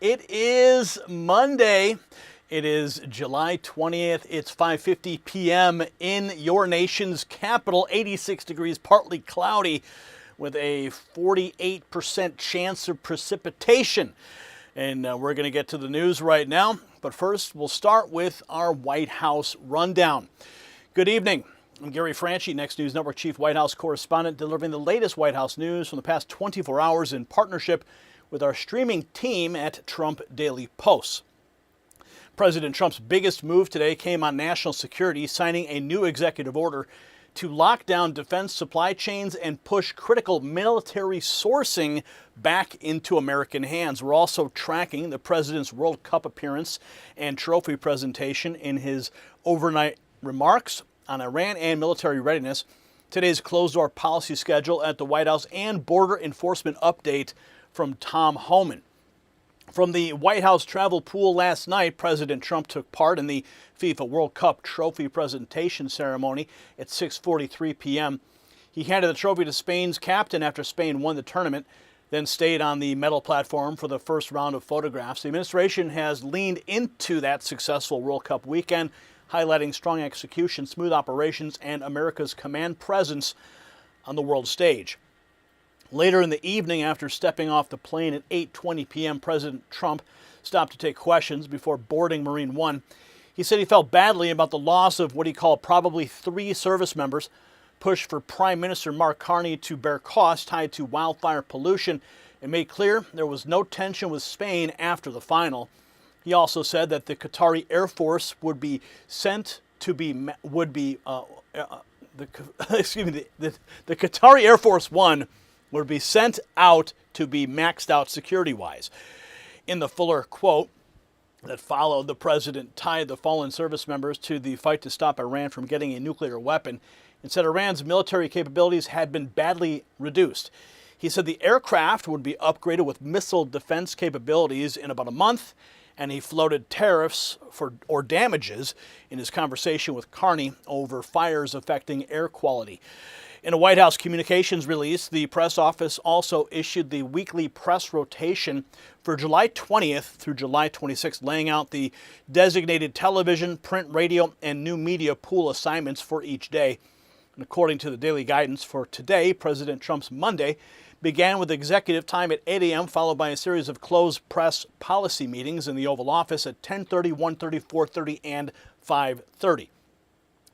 It is Monday. It is July 20th. It's 5:50 p.m. in your nation's capital. 86 degrees, partly cloudy, with a 48% chance of precipitation. And we're going to get to the news right now. But first, we'll start with our White House rundown. Good evening. I'm Gary Franchi, Next News Network Chief White House Correspondent, delivering the latest White House news from the past 24 hours in partnership with our streaming team at Trump Daily Post. President Trump's biggest move today came on national security, signing a new executive order to lock down defense supply chains and push critical military sourcing back into American hands. We're also tracking the president's World Cup appearance and trophy presentation in his overnight remarks on Iran and military readiness, today's closed-door policy schedule at the White House, and border enforcement update from Tom Homan. From the White House travel pool last night, President Trump took part in the FIFA World Cup trophy presentation ceremony at 6:43 p.m. He handed the trophy to Spain's captain after Spain won the tournament, then stayed on the medal platform for the first round of photographs. The administration has leaned into that successful World Cup weekend, highlighting strong execution, smooth operations, and America's command presence on the world stage. Later in the evening, after stepping off the plane at 8:20 p.m., President Trump stopped to take questions before boarding Marine One. He said he felt badly about the loss of what he called probably 3 service members, pushed for Prime Minister Mark Carney to bear costs tied to wildfire pollution, and made clear there was no tension with Spain after the final. He also said that the Qatari Air Force would be sent to be the Qatari Air Force One would be sent out to be maxed out security-wise. In the fuller quote that followed, the president tied the fallen service members to the fight to stop Iran from getting a nuclear weapon and said Iran's military capabilities had been badly reduced. He said the aircraft would be upgraded with missile defense capabilities in about a month, and he floated tariffs or damages in his conversation with Carney over fires affecting air quality. In a White House communications release, the press office also issued the weekly press rotation for July 20th through July 26th, laying out the designated television, print, radio, and new media pool assignments for each day. And according to the daily guidance for today, President Trump's Monday began with executive time at 8 a.m., followed by a series of closed press policy meetings in the Oval Office at 10:30, 1:30, 4:30, and 5:30.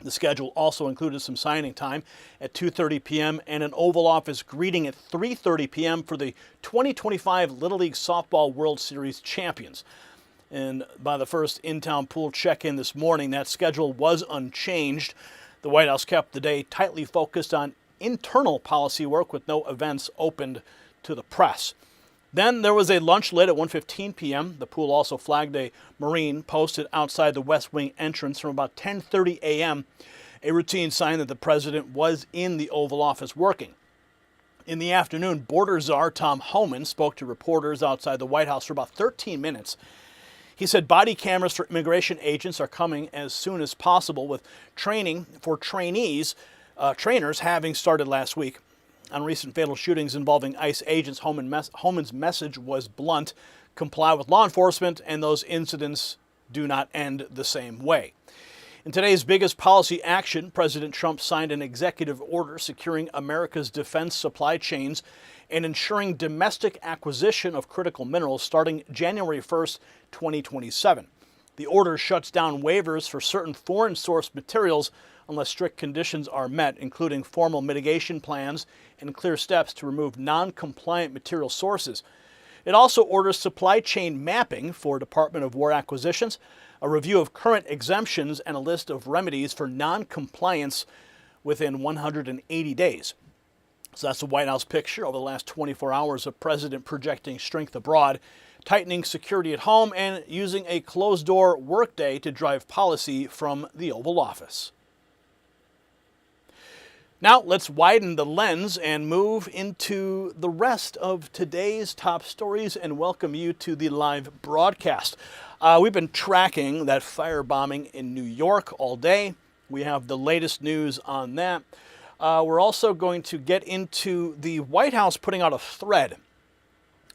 The schedule also included some signing time at 2:30 p.m. and an Oval Office greeting at 3:30 p.m. for the 2025 Little League Softball World Series champions. And by the first in-town pool check-in this morning, that schedule was unchanged. The White House kept the day tightly focused on internal policy work with no events opened to the press. Then there was a lunch lit at 1:15 p.m. The pool also flagged a Marine posted outside the West Wing entrance from about 10:30 a.m., a routine sign that the president was in the Oval Office working. In the afternoon, border czar Tom Homan spoke to reporters outside the White House for about 13 minutes. He said body cameras for immigration agents are coming as soon as possible, with training for trainers having started last week. On recent fatal shootings involving ICE agents, Homan's message was blunt: comply with law enforcement, and those incidents do not end the same way. In today's biggest policy action, President Trump signed an executive order securing America's defense supply chains and ensuring domestic acquisition of critical minerals starting January 1st, 2027. The order shuts down waivers for certain foreign-sourced materials unless strict conditions are met, including formal mitigation plans and clear steps to remove non-compliant material sources. It also orders supply chain mapping for Department of War acquisitions, a review of current exemptions, and a list of remedies for non-compliance within 180 days. So that's the White House picture over the last 24 hours of President projecting strength abroad, tightening security at home, and using a closed-door workday to drive policy from the Oval Office. Now let's widen the lens and move into the rest of today's top stories and welcome you to the live broadcast. We've been tracking that firebombing in New York all day. We have the latest news on that. We're also going to get into the White House putting out a thread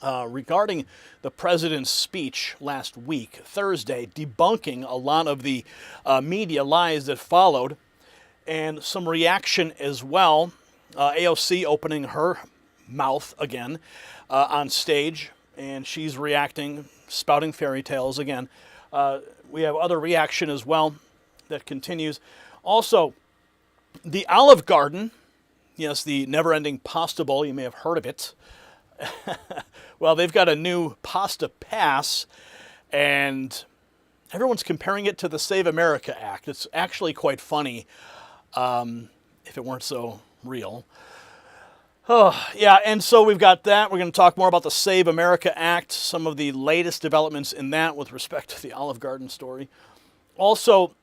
regarding the president's speech last week, Thursday, debunking a lot of the media lies that followed, and some reaction as well. AOC opening her mouth again on stage, and she's reacting, spouting fairy tales again. We have other reaction as well that continues. Also, the Olive Garden, yes, the never-ending pasta bowl, you may have heard of it. Well, they've got a new pasta pass, and everyone's comparing it to the Save America Act. It's actually quite funny, if it weren't so real. Oh, yeah, and so we've got that. We're going to talk more about the Save America Act, some of the latest developments in that with respect to the Olive Garden story. Also,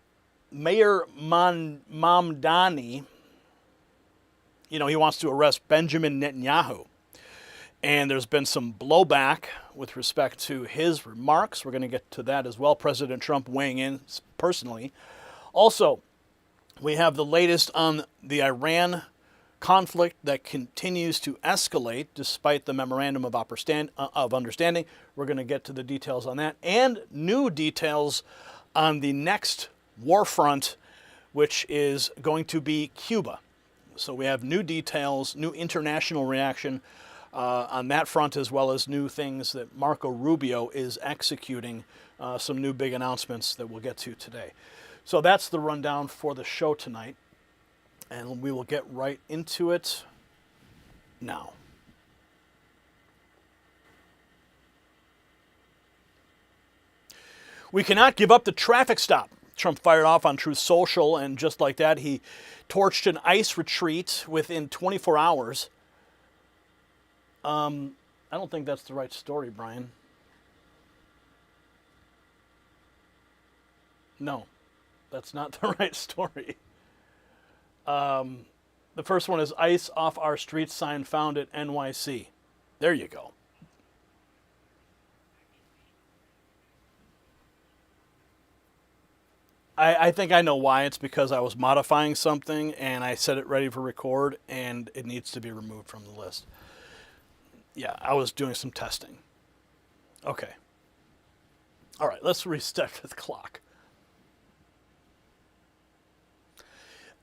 Mayor Mamdani, he wants to arrest Benjamin Netanyahu. And there's been some blowback with respect to his remarks. We're going to get to that as well. President Trump weighing in personally. Also, we have the latest on the Iran conflict that continues to escalate despite the memorandum of understanding. We're going to get to the details on that. And new details on the next war front, which is going to be Cuba. So we have new details, new international reaction on that front, as well as new things that Marco Rubio is executing, some new big announcements that we'll get to today. So that's the rundown for the show tonight, and we will get right into it now. We cannot give up the traffic stop. Trump fired off on Truth Social, and just like that, he torched an ICE retreat within 24 hours. I don't think that's the right story, Brian. No, that's not the right story. The first one is ICE off our street sign found at NYC. There you go. I think I know why. It's because I was modifying something and I set it ready for record and it needs to be removed from the list. Yeah, I was doing some testing. Okay. All right, let's restart the clock.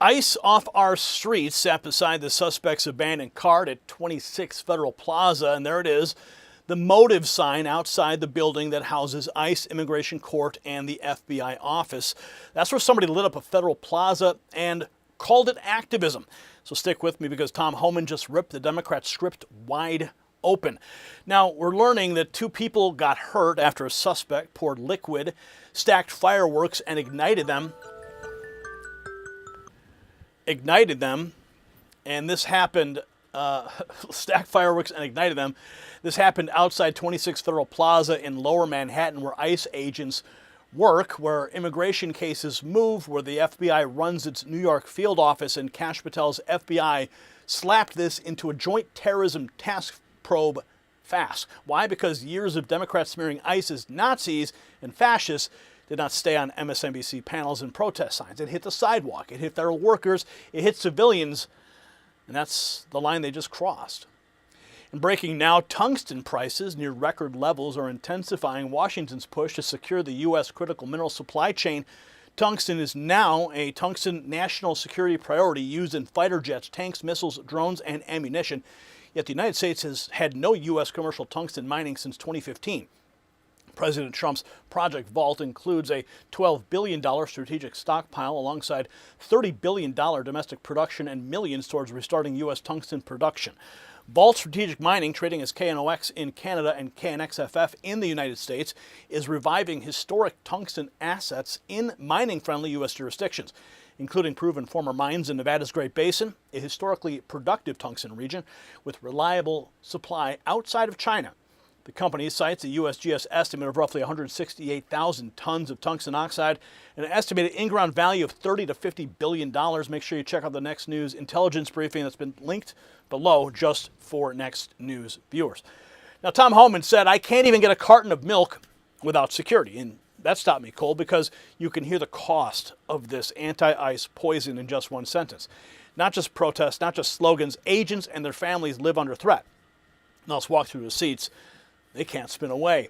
ICE off our streets sat beside the suspect's abandoned car at 26 Federal Plaza, and there it is, the motive sign outside the building that houses ICE Immigration Court and the FBI office. That's where somebody lit up a Federal Plaza and called it activism. So stick with me because Tom Homan just ripped the Democrat script wide open. Now, we're learning that 2 people got hurt after a suspect poured liquid, stacked fireworks, and ignited them. And this happened, stacked fireworks and ignited them. This happened outside 26 Federal Plaza in Lower Manhattan, where ICE agents work, where immigration cases move, where the FBI runs its New York field office, and Kash Patel's FBI slapped this into a Joint Terrorism Task Probe fast. Why? Because years of Democrats smearing ICE as Nazis and fascists did not stay on MSNBC panels and protest signs. It hit the sidewalk. It hit federal workers. It hit civilians. And that's the line they just crossed. And breaking now, tungsten prices near record levels are intensifying Washington's push to secure the U.S. critical mineral supply chain. Tungsten is now a tungsten national security priority used in fighter jets, tanks, missiles, drones, and ammunition. Yet the United States has had no U.S. commercial tungsten mining since 2015. President Trump's Project Vault includes a $12 billion strategic stockpile alongside $30 billion domestic production and millions towards restarting U.S. tungsten production. Vault Strategic Mining, trading as KNOX in Canada and KNXFF in the United States, is reviving historic tungsten assets in mining-friendly U.S. jurisdictions, including proven former mines in Nevada's Great Basin, a historically productive tungsten region with reliable supply outside of China. The company cites a USGS estimate of roughly 168,000 tons of tungsten oxide and an estimated in-ground value of $30 to $50 billion. Make sure you check out the Next News intelligence briefing that's been linked below just for Next News viewers. Now, Tom Homan said, I can't even get a carton of milk without security. And that stopped me cold because you can hear the cost of this anti-ICE poison in just one sentence. Not just protests, not just slogans, agents and their families live under threat. Now let's walk through the receipts. They can't spin away.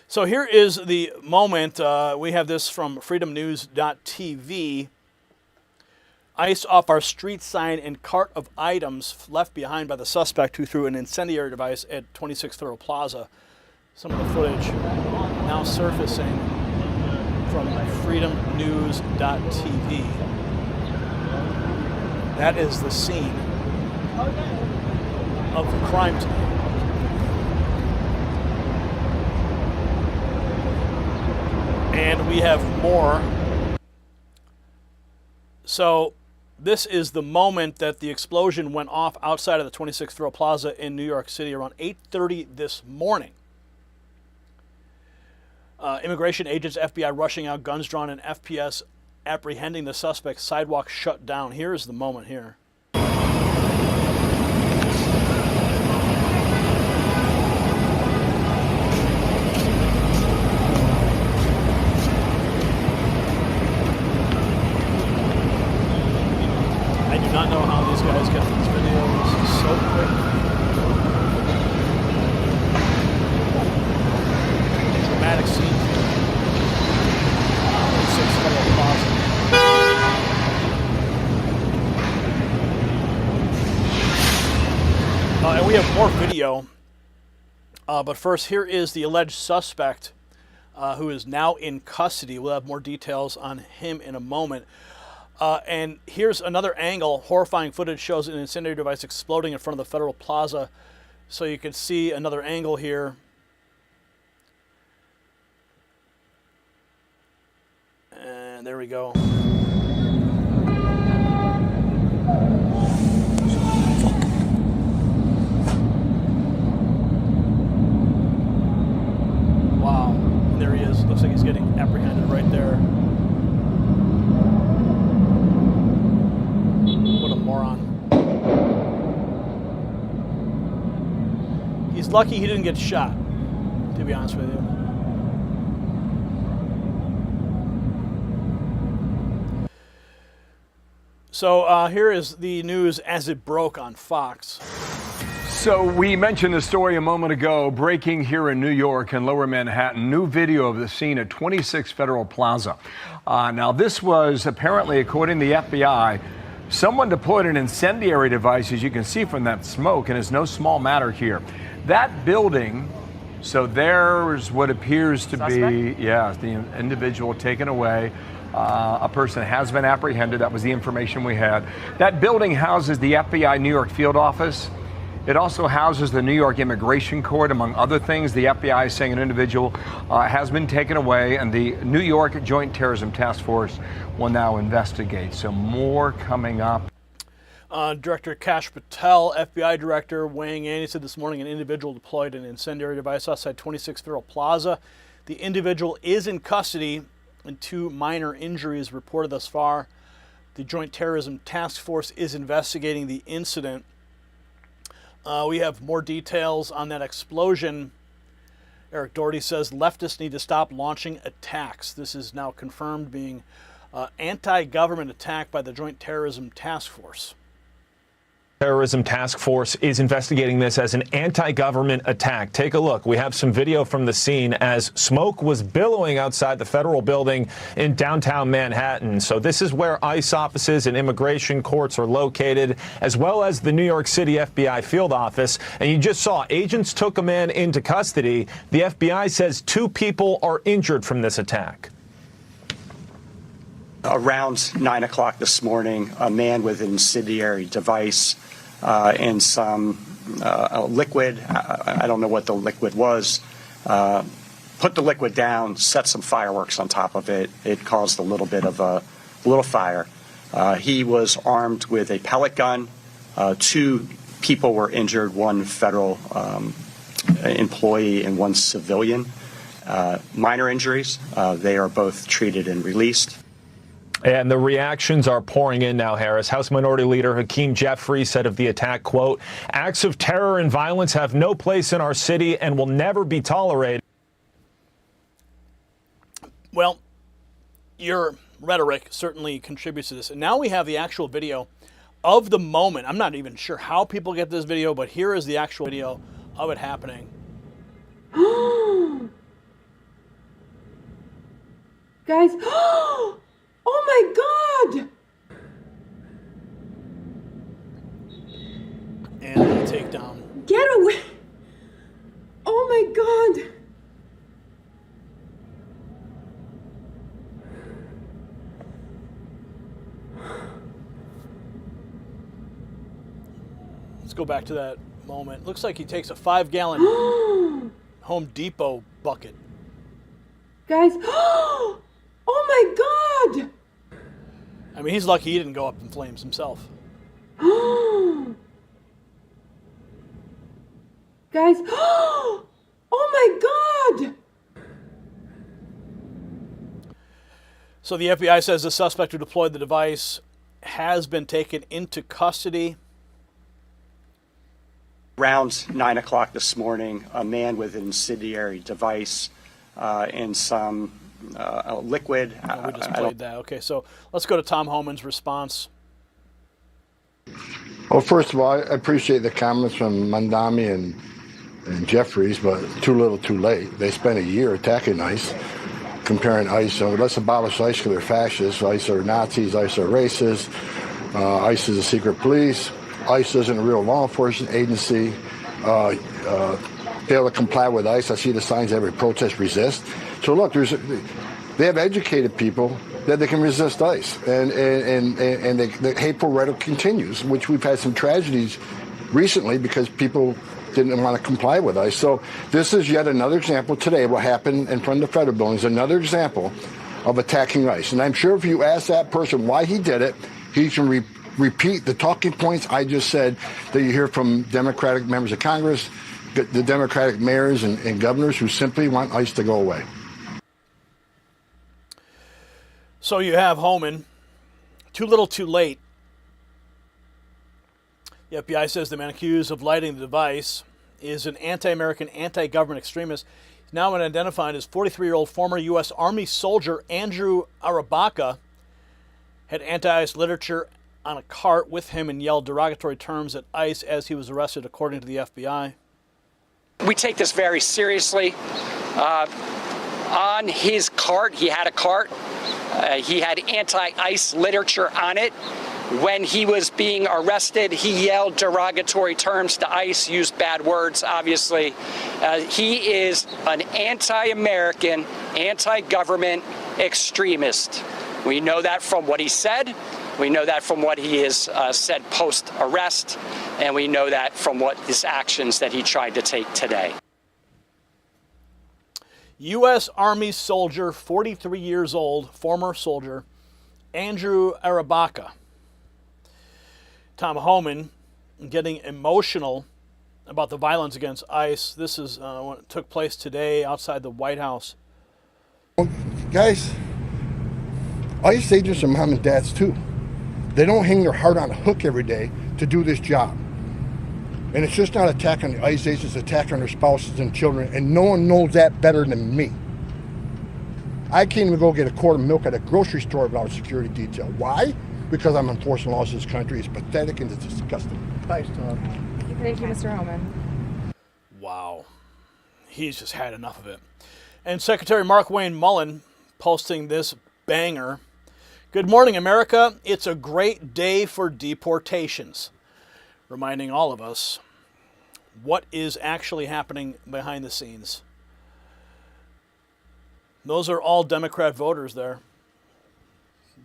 So here is the moment. We have this from freedomnews.tv. ICE off our street sign and cart of items left behind by the suspect who threw an incendiary device at 26 Federal Plaza. Some of the footage now surfacing from freedomnews.tv. That is the scene of the crime tonight. And we have more. So this is the moment that the explosion went off outside of the 26th Federal Plaza in New York City around 8:30 this morning. Immigration agents, FBI rushing out, guns drawn, and FPS apprehending the suspect. Sidewalk shut down. Here's the moment here. I do not know how these guys get these videos so quick. Dramatic scene. 26 Federal Plaza. And we have more video. But first, here is the alleged suspect who is now in custody. We'll have more details on him in a moment. And here's another angle. Horrifying footage shows an incendiary device exploding in front of the Federal Plaza. So you can see another angle here. And there we go. Wow. And there he is. Looks like he's getting apprehended right there. What a moron. He's lucky he didn't get shot, to be honest with you. So here is the news as it broke on Fox. So we mentioned the story a moment ago, breaking here in New York and Lower Manhattan. New video of the scene at 26 Federal Plaza. Now this was apparently, according to the FBI, someone deployed an incendiary device, as you can see from that smoke, and it's no small matter here. That building, so there's what appears to be, the individual taken away. A person has been apprehended. That was the information we had. That building houses the FBI New York field office. It also houses the New York Immigration Court, among other things. The FBI is saying an individual has been taken away, and the New York Joint Terrorism Task Force will now investigate. So more coming up. Director Kash Patel, FBI director, weighing in. He said this morning an individual deployed an incendiary device outside 26 Federal Plaza. The individual is in custody, and 2 minor injuries reported thus far. The Joint Terrorism Task Force is investigating the incident. We have more details on that explosion. Eric Doherty says leftists need to stop launching attacks. This is now confirmed being anti-government attack by the Joint Terrorism Task Force. Terrorism Task Force is investigating this as an anti-government attack. Take a look. We have some video from the scene as smoke was billowing outside the federal building in downtown Manhattan. So this is where ICE offices and immigration courts are located, as well as the New York City FBI field office. And you just saw agents took a man into custody. The FBI says 2 people are injured from this attack. Around 9 o'clock this morning, a man with an incendiary device and some liquid, I don't know what the liquid was, put the liquid down, set some fireworks on top of it. It caused a little bit of a little fire. He was armed with a pellet gun. 2 people were injured, 1 federal employee and 1 civilian. Minor injuries. They are both treated and released. And the reactions are pouring in now, Harris. House Minority Leader Hakeem Jeffries said of the attack, quote, "Acts of terror and violence have no place in our city and will never be tolerated." Well, your rhetoric certainly contributes to this. And now we have the actual video of the moment. I'm not even sure how people get this video, but here is the actual video of it happening. Guys, oh my God! And the takedown. Get away! Oh my God! Let's go back to that moment. Looks like he takes a 5-gallon Home Depot bucket. Guys, oh my God! I mean, he's lucky he didn't go up in flames himself. Guys, oh my God! So the FBI says the suspect who deployed the device has been taken into custody. Around 9 o'clock this morning, a man with an incendiary device and some liquid. Oh, we just played that. Okay, so let's go to Tom Homan's response. Well, first of all, I appreciate the comments from Mamdani and Jeffries, but too little, too late. They spent a year attacking ICE, comparing ICE. So let's abolish ICE because they're fascists. ICE are Nazis. ICE are racist. ICE is a secret police. ICE isn't a real law enforcement agency. Fail to comply with ICE. I see the signs every protest resist. So look, they have educated people that they can resist ICE, and the hateful rhetoric continues, which we've had some tragedies recently because people didn't want to comply with ICE. So this is yet another example today. What happened in front of the Federal Building is another example of attacking ICE. And I'm sure if you ask that person why he did it, he can repeat the talking points I just said that you hear from Democratic members of Congress, the Democratic mayors and governors who simply want ICE to go away. So you have Homan, too little, too late. The FBI says the man accused of lighting the device is an anti-American, anti-government extremist. He's now been identified as 43-year-old former U.S. Army soldier Andrew Arabaka. Had anti-ICE literature on a cart with him and yelled derogatory terms at ICE as he was arrested, according to the FBI. We take this very seriously. On his cart, he had a cart. He had anti-ICE literature on it. When he was being arrested, he yelled derogatory terms to ICE, used bad words, obviously. He is an anti-American, anti-government extremist. We know that from what he said. We know that from what he has said post-arrest. And we know that from what his actions that he tried to take today. U.S. Army soldier, 43 years old, former soldier, Andrew Arabaka. Tom Homan getting emotional about the violence against ICE. This is what took place today outside the White House. Guys, ICE agents are mom and dads too. They don't hang their heart on a hook every day to do this job. And it's just not attacking the ICE agents, it's attacking their spouses and children, and no one knows that better than me. I can't even go get a quart of milk at a grocery store without a security detail. Why? Because I'm enforcing laws in this country. It's pathetic and it's disgusting. Thanks, Tom. Thank you, Mr. Homan. Wow. He's just had enough of it. And Secretary Mark Wayne Mullin posting this banger. Good morning, America. It's a great day for deportations. Reminding all of us what is actually happening behind the scenes. Those are all Democrat voters there.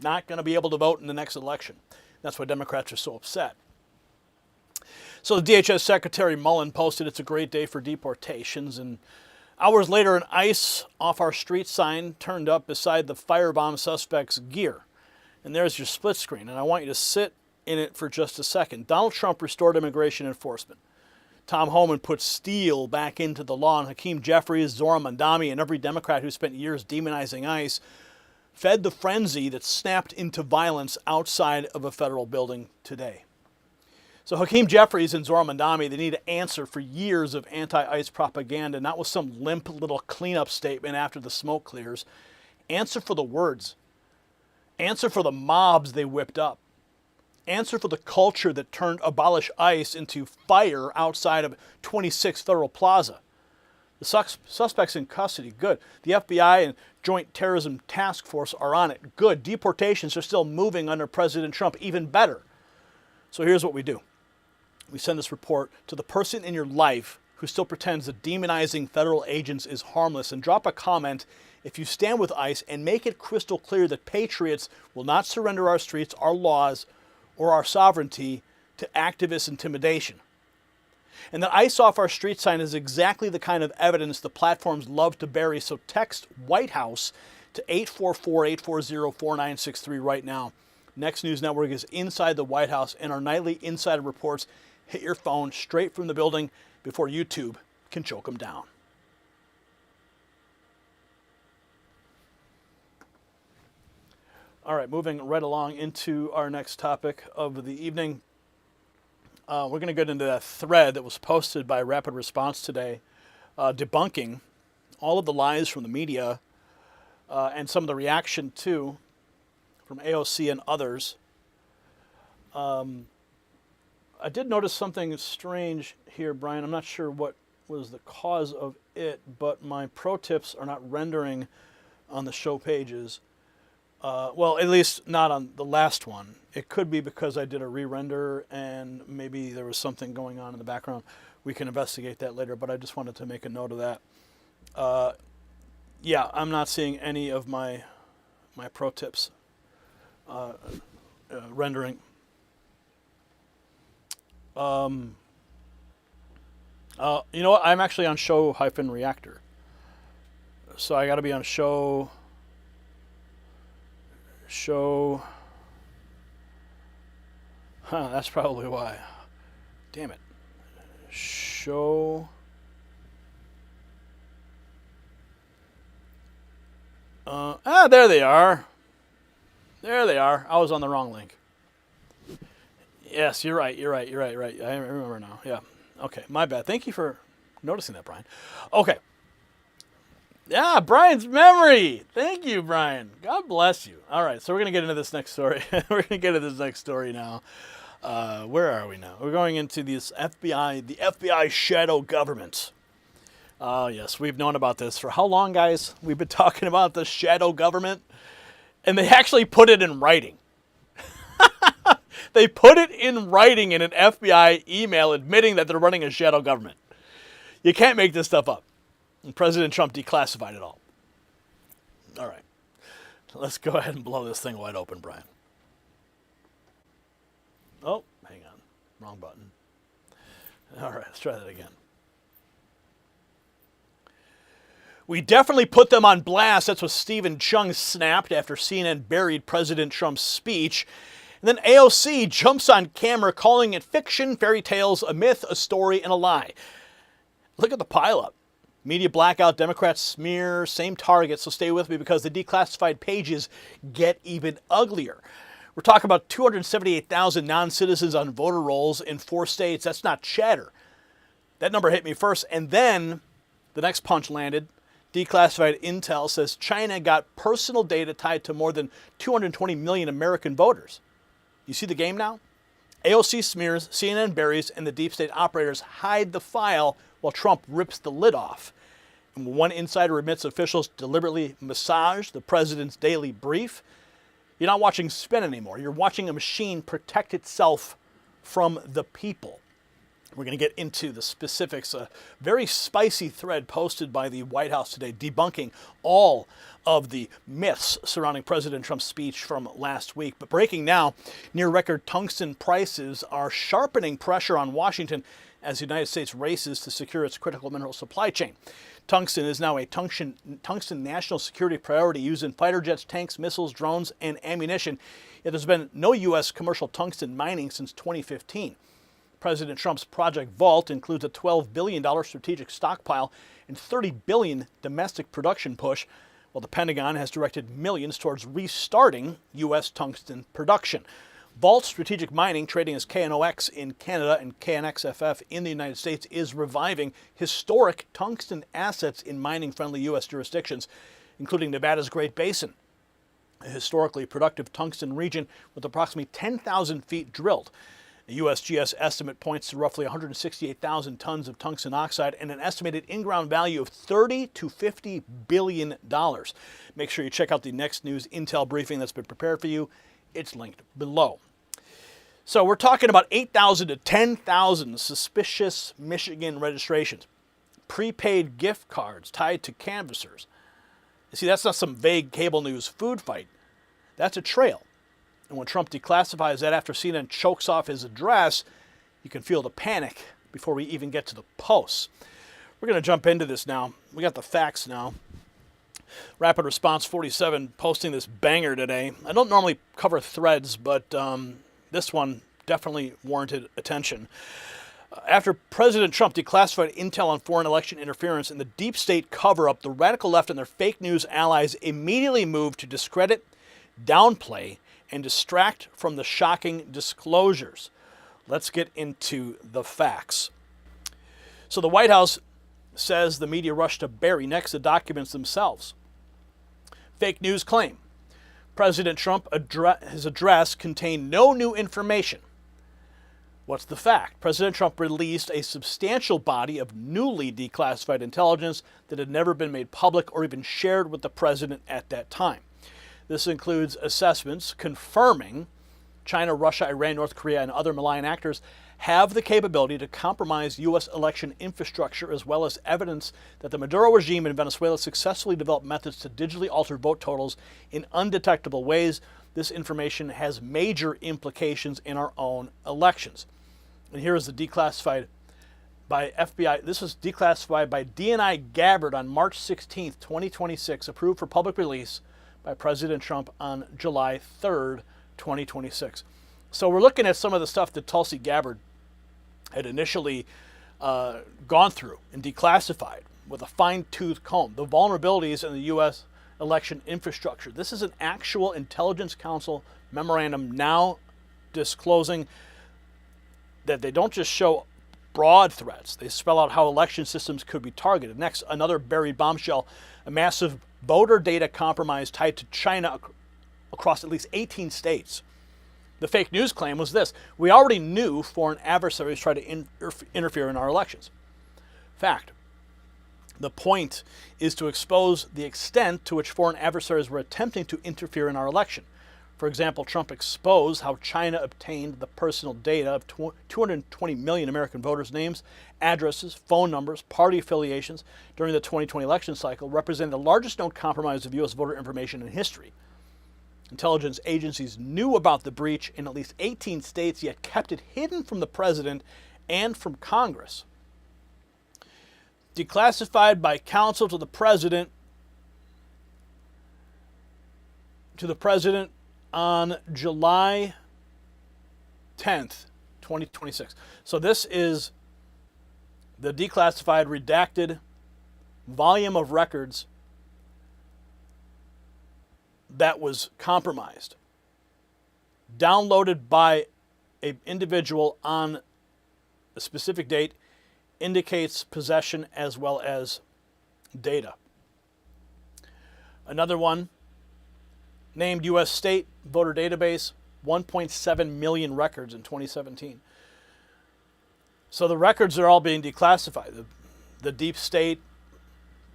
Not going to be able to vote in the next election. That's why Democrats are so upset. So the DHS Secretary Mullin posted it's a great day for deportations, and hours later an ICE off our street sign turned up beside the firebomb suspect's gear. And there's your split screen, and I want you to sit in it for just a second. Donald Trump restored immigration enforcement. Tom Homan put steel back into the law, and Hakeem Jeffries, Zohran Mamdani, and every Democrat who spent years demonizing ICE fed the frenzy that snapped into violence outside of a federal building today. So Hakeem Jeffries and Zohran Mamdani, they need to answer for years of anti-ICE propaganda, not with some limp little cleanup statement after the smoke clears. Answer for the words. Answer for the mobs they whipped up. Answer for the culture that turned abolish ICE into fire outside of 26 Federal Plaza. The suspect's in custody. Good. The FBI and Joint Terrorism Task Force are on it. Good. Deportations are still moving under President Trump. Even better. So here's what we do. We send this report to the person in your life who still pretends that demonizing federal agents is harmless, and drop a comment if you stand with ICE and make it crystal clear that patriots will not surrender our streets, our laws, or our sovereignty to activist intimidation. And the ICE off our street sign is exactly the kind of evidence the platforms love to bury, so text White House to 844-840-4963 right now. Next News Network is inside the White House, and our nightly insider reports hit your phone straight from the building before YouTube can choke them down. All right, moving right along into our next topic of the evening. We're going to get into that thread that was posted by Rapid Response today, debunking all of the lies from the media and some of the reaction too from AOC and others. I did notice something strange here, Brian. I'm not sure what was the cause of it, but my pro tips are not rendering on the show pages. Well, at least not on the last one. It could be because I did a re-render and maybe there was something going on in the background. We can investigate that later, but I just wanted to make a note of that. Yeah, I'm not seeing any of my pro tips rendering. You know what? I'm actually on show-reactor. So I got to be on show. That's probably why. Damn it. Show. There they are. There they are. I was on the wrong link. Yes, you're right. I remember now. Yeah. Okay, my bad. Thank you for noticing that, Brian. Okay. Yeah, Brian's memory. Thank you, Brian. God bless you. All right, so we're going to get into this next story. We're going to get into this next story now. Where are we now? We're going into this the FBI shadow government. Yes, we've known about this for how long, guys? We've been talking about the shadow government, and they actually put it in writing. They put it in writing in an FBI email admitting that they're running a shadow government. You can't make this stuff up. And President Trump declassified it all. All right. Let's go ahead and blow this thing wide open, Brian. Oh, hang on. Wrong button. All right, let's try that again. We definitely put them on blast. That's what Stephen Chung snapped after CNN buried President Trump's speech. And then AOC jumps on camera calling it fiction, fairy tales, a myth, a story, and a lie. Look at the pileup. Media blackout, Democrats smear, same target, so stay with me because the declassified pages get even uglier. We're talking about 278,000 non-citizens on voter rolls in 4 states. That's not chatter. That number hit me first, and then the next punch landed. Declassified intel says China got personal data tied to more than 220 million American voters. You see the game now? AOC smears, CNN buries, and the deep state operators hide the file while Trump rips the lid off. And one insider admits officials deliberately massage the president's daily brief. You're not watching spin anymore. You're watching a machine protect itself from the people. We're going to get into the specifics. A very spicy thread posted by the White House today debunking all of the myths surrounding President Trump's speech from last week. But breaking now, near record tungsten prices are sharpening pressure on Washington as the United States races to secure its critical mineral supply chain. Tungsten is now a tungsten national security priority used in fighter jets, tanks, missiles, drones, and ammunition. Yet there's been no U.S. commercial tungsten mining since 2015. President Trump's Project Vault includes a $12 billion strategic stockpile and $30 billion domestic production push, while the Pentagon has directed millions towards restarting U.S. tungsten production. Vault Strategic Mining, trading as KNOX in Canada and KNXFF in the United States, is reviving historic tungsten assets in mining-friendly U.S. jurisdictions, including Nevada's Great Basin, a historically productive tungsten region with approximately 10,000 feet drilled. The USGS estimate points to roughly 168,000 tons of tungsten oxide and an estimated in-ground value of $30 to $50 billion. Make sure you check out the Next News Intel briefing that's been prepared for you. It's linked below. So we're talking about 8,000 to 10,000 suspicious Michigan registrations, prepaid gift cards tied to canvassers. You see, that's not some vague cable news food fight. That's a trail. And when Trump declassifies that after CNN chokes off his address, you can feel the panic before we even get to the posts. We're going to jump into this now. We got the facts now. Rapid Response 47 posting this banger today. I don't normally cover threads, but this one definitely warranted attention. After President Trump declassified intel on foreign election interference and the deep state cover-up, the radical left and their fake news allies immediately moved to discredit, downplay, and distract from the shocking disclosures. Let's get into the facts. So the White House says the media rushed to bury next the documents themselves. Fake news claim. President Trump, his address contained no new information. What's the fact? President Trump released a substantial body of newly declassified intelligence that had never been made public or even shared with the president at that time. This includes assessments confirming China, Russia, Iran, North Korea, and other malign actors have the capability to compromise U.S. election infrastructure, as well as evidence that the Maduro regime in Venezuela successfully developed methods to digitally alter vote totals in undetectable ways. This information has major implications in our own elections. And here is the declassified by FBI. This was declassified by DNI Gabbard on March 16, 2026, approved for public release by President Trump on July 3rd, 2026. So we're looking at some of the stuff that Tulsi Gabbard had initially gone through and declassified with a fine-tooth comb, the vulnerabilities in the U.S. election infrastructure. This is an actual Intelligence Council memorandum now disclosing that they don't just show broad threats. They spell out how election systems could be targeted. Next, another buried bombshell, a massive voter data compromise tied to China across at least 18 states. The fake news claim was this: we already knew foreign adversaries tried to interfere in our elections. Fact. The point is to expose the extent to which foreign adversaries were attempting to interfere in our election. For example, Trump exposed how China obtained the personal data of 220 million American voters' names, addresses, phone numbers, party affiliations during the 2020 election cycle, representing the largest known compromise of U.S. voter information in history. Intelligence agencies knew about the breach in at least 18 states, yet kept it hidden from the president and from Congress. Declassified by counsel to the president on July 10th, 2026. So this is the declassified, redacted volume of records that was compromised, downloaded by an individual on a specific date, indicates possession as well as data. Another one, named U.S. State Voter Database, 1.7 million records in 2017. So the records are all being declassified. The deep state,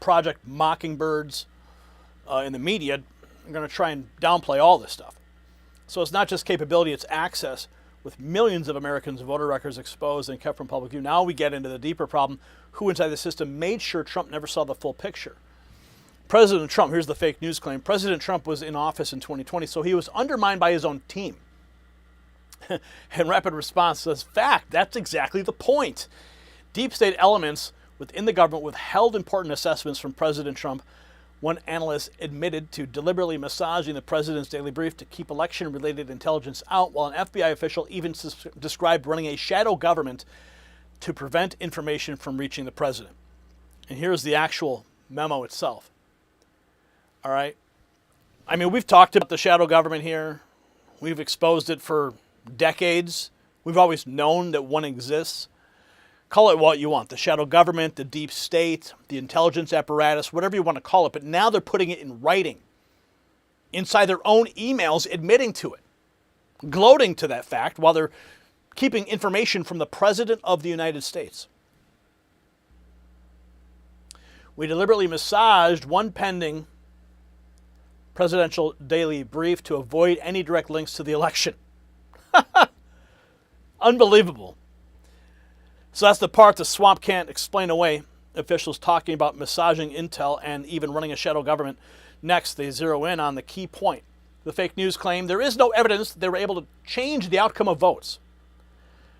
Project Mockingbirds in the media are going to try and downplay all this stuff. So it's not just capability, it's access, with millions of Americans' voter records exposed and kept from public view. Now we get into the deeper problem: who inside the system made sure Trump never saw the full picture? President Trump, here's the fake news claim. President Trump was in office in 2020, so he was undermined by his own team. And Rapid Response says, fact, that's exactly the point. Deep state elements within the government withheld important assessments from President Trump. One analyst admitted to deliberately massaging the president's daily brief to keep election-related intelligence out, while an FBI official even described running a shadow government to prevent information from reaching the president. And here's the actual memo itself. All right. I mean, we've talked about the shadow government here. We've exposed it for decades. We've always known that one exists. Call it what you want, the shadow government, the deep state, the intelligence apparatus, whatever you want to call it. But now they're putting it in writing, inside their own emails, admitting to it, gloating to that fact, while they're keeping information from the President of the United States. We deliberately massaged one pending presidential daily brief to avoid any direct links to the election. Unbelievable. So that's the part the swamp can't explain away. Officials talking about massaging intel and even running a shadow government. Next, they zero in on the key point. The fake news claim there is no evidence that they were able to change the outcome of votes.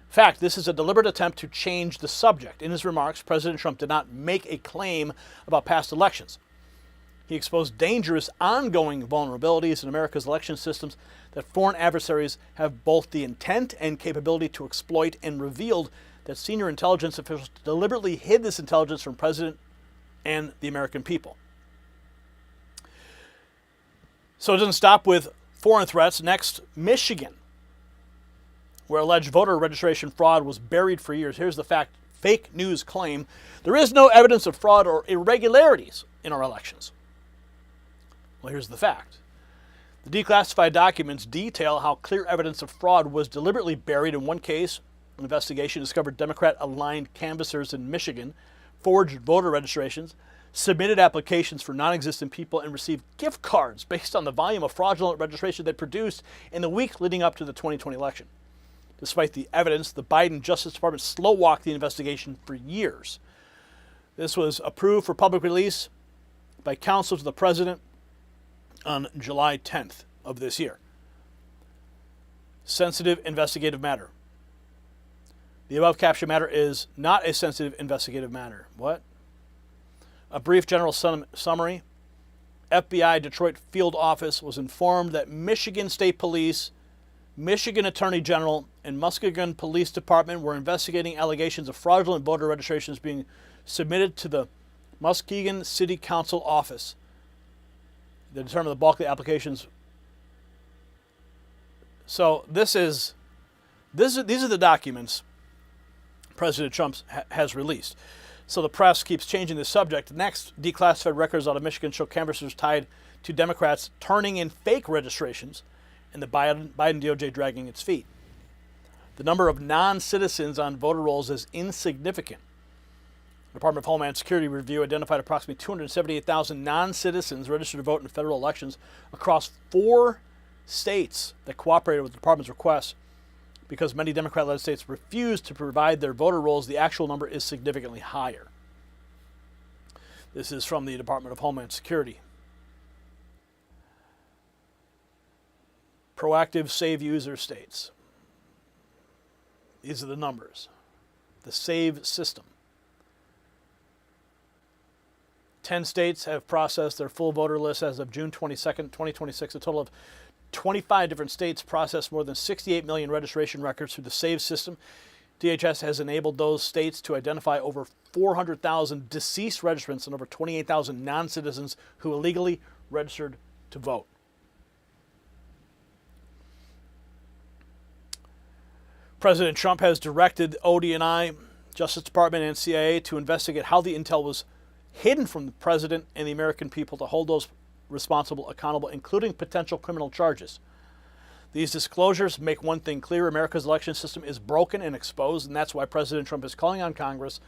In fact, this is a deliberate attempt to change the subject. In his remarks, President Trump did not make a claim about past elections. He exposed dangerous, ongoing vulnerabilities in America's election systems that foreign adversaries have both the intent and capability to exploit, and revealed that senior intelligence officials deliberately hid this intelligence from the President and the American people. So it doesn't stop with foreign threats. Next, Michigan, where alleged voter registration fraud was buried for years. Here's the fact. Fake news claim there is no evidence of fraud or irregularities in our elections. Well, here's the fact. The declassified documents detail how clear evidence of fraud was deliberately buried. In one case, an investigation discovered Democrat-aligned canvassers in Michigan forged voter registrations, submitted applications for non-existent people, and received gift cards based on the volume of fraudulent registration they produced in the week leading up to the 2020 election. Despite the evidence, the Biden Justice Department slow-walked the investigation for years. This was approved for public release by counsel to the President on July 10th of this year. Sensitive investigative matter. The above caption matter is not a sensitive investigative matter. What? A brief general summary. FBI Detroit Field Office was informed that Michigan State Police, Michigan Attorney General, and Muskegon Police Department were investigating allegations of fraudulent voter registrations being submitted to the Muskegon City Council office. They determined the bulk of the applications. So these are the documents President Trump has released. So the press keeps changing the subject. Next, declassified records out of Michigan show canvassers tied to Democrats turning in fake registrations, and the Biden DOJ dragging its feet. The number of non-citizens on voter rolls is insignificant. The Department of Homeland Security review identified approximately 278,000 non-citizens registered to vote in federal elections across 4 states that cooperated with the department's request. Because many Democrat-led states refused to provide their voter rolls, the actual number is significantly higher. This is from the Department of Homeland Security. Proactive Save User states. These are the numbers. The SAVE system. 10 states have processed their full voter list as of June 22nd, 2026. A total of 25 different states processed more than 68 million registration records through the SAVE system. DHS has enabled those states to identify over 400,000 deceased registrants and over 28,000 non-citizens who illegally registered to vote. President Trump has directed ODNI, Justice Department, and CIA to investigate how the intel was hidden from the President and the American people, to hold those responsible accountable, including potential criminal charges. These disclosures make one thing clear: America's election system is broken and exposed, and that's why President Trump is calling on Congress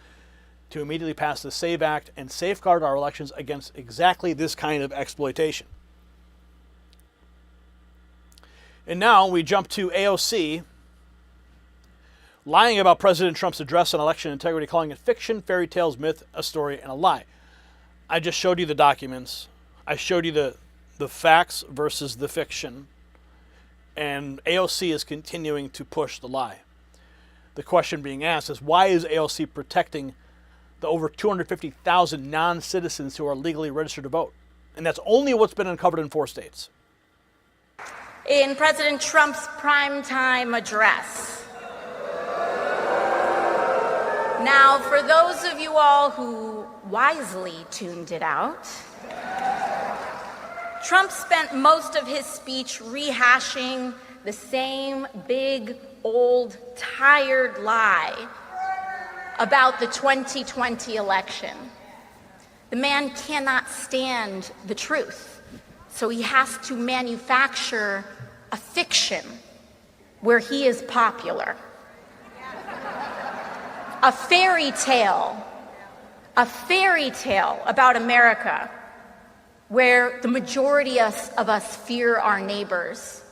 to immediately pass the SAVE Act and safeguard our elections against exactly this kind of exploitation. And now we jump to AOC lying about President Trump's address on election integrity, calling it fiction, fairy tales, myth, a story, and a lie. I just showed you the documents. I showed you the facts versus the fiction. And AOC is continuing to push the lie. The question being asked is, why is AOC protecting the over 250,000 non-citizens who are legally registered to vote? And that's only what's been uncovered in 4 states. In President Trump's primetime address. Now, for those of you all who wisely tuned it out, Trump spent most of his speech rehashing the same big, old, tired lie about the 2020 election. The man cannot stand the truth, so he has to manufacture a fiction where he is popular. a fairy tale about America where the majority of us fear our neighbors,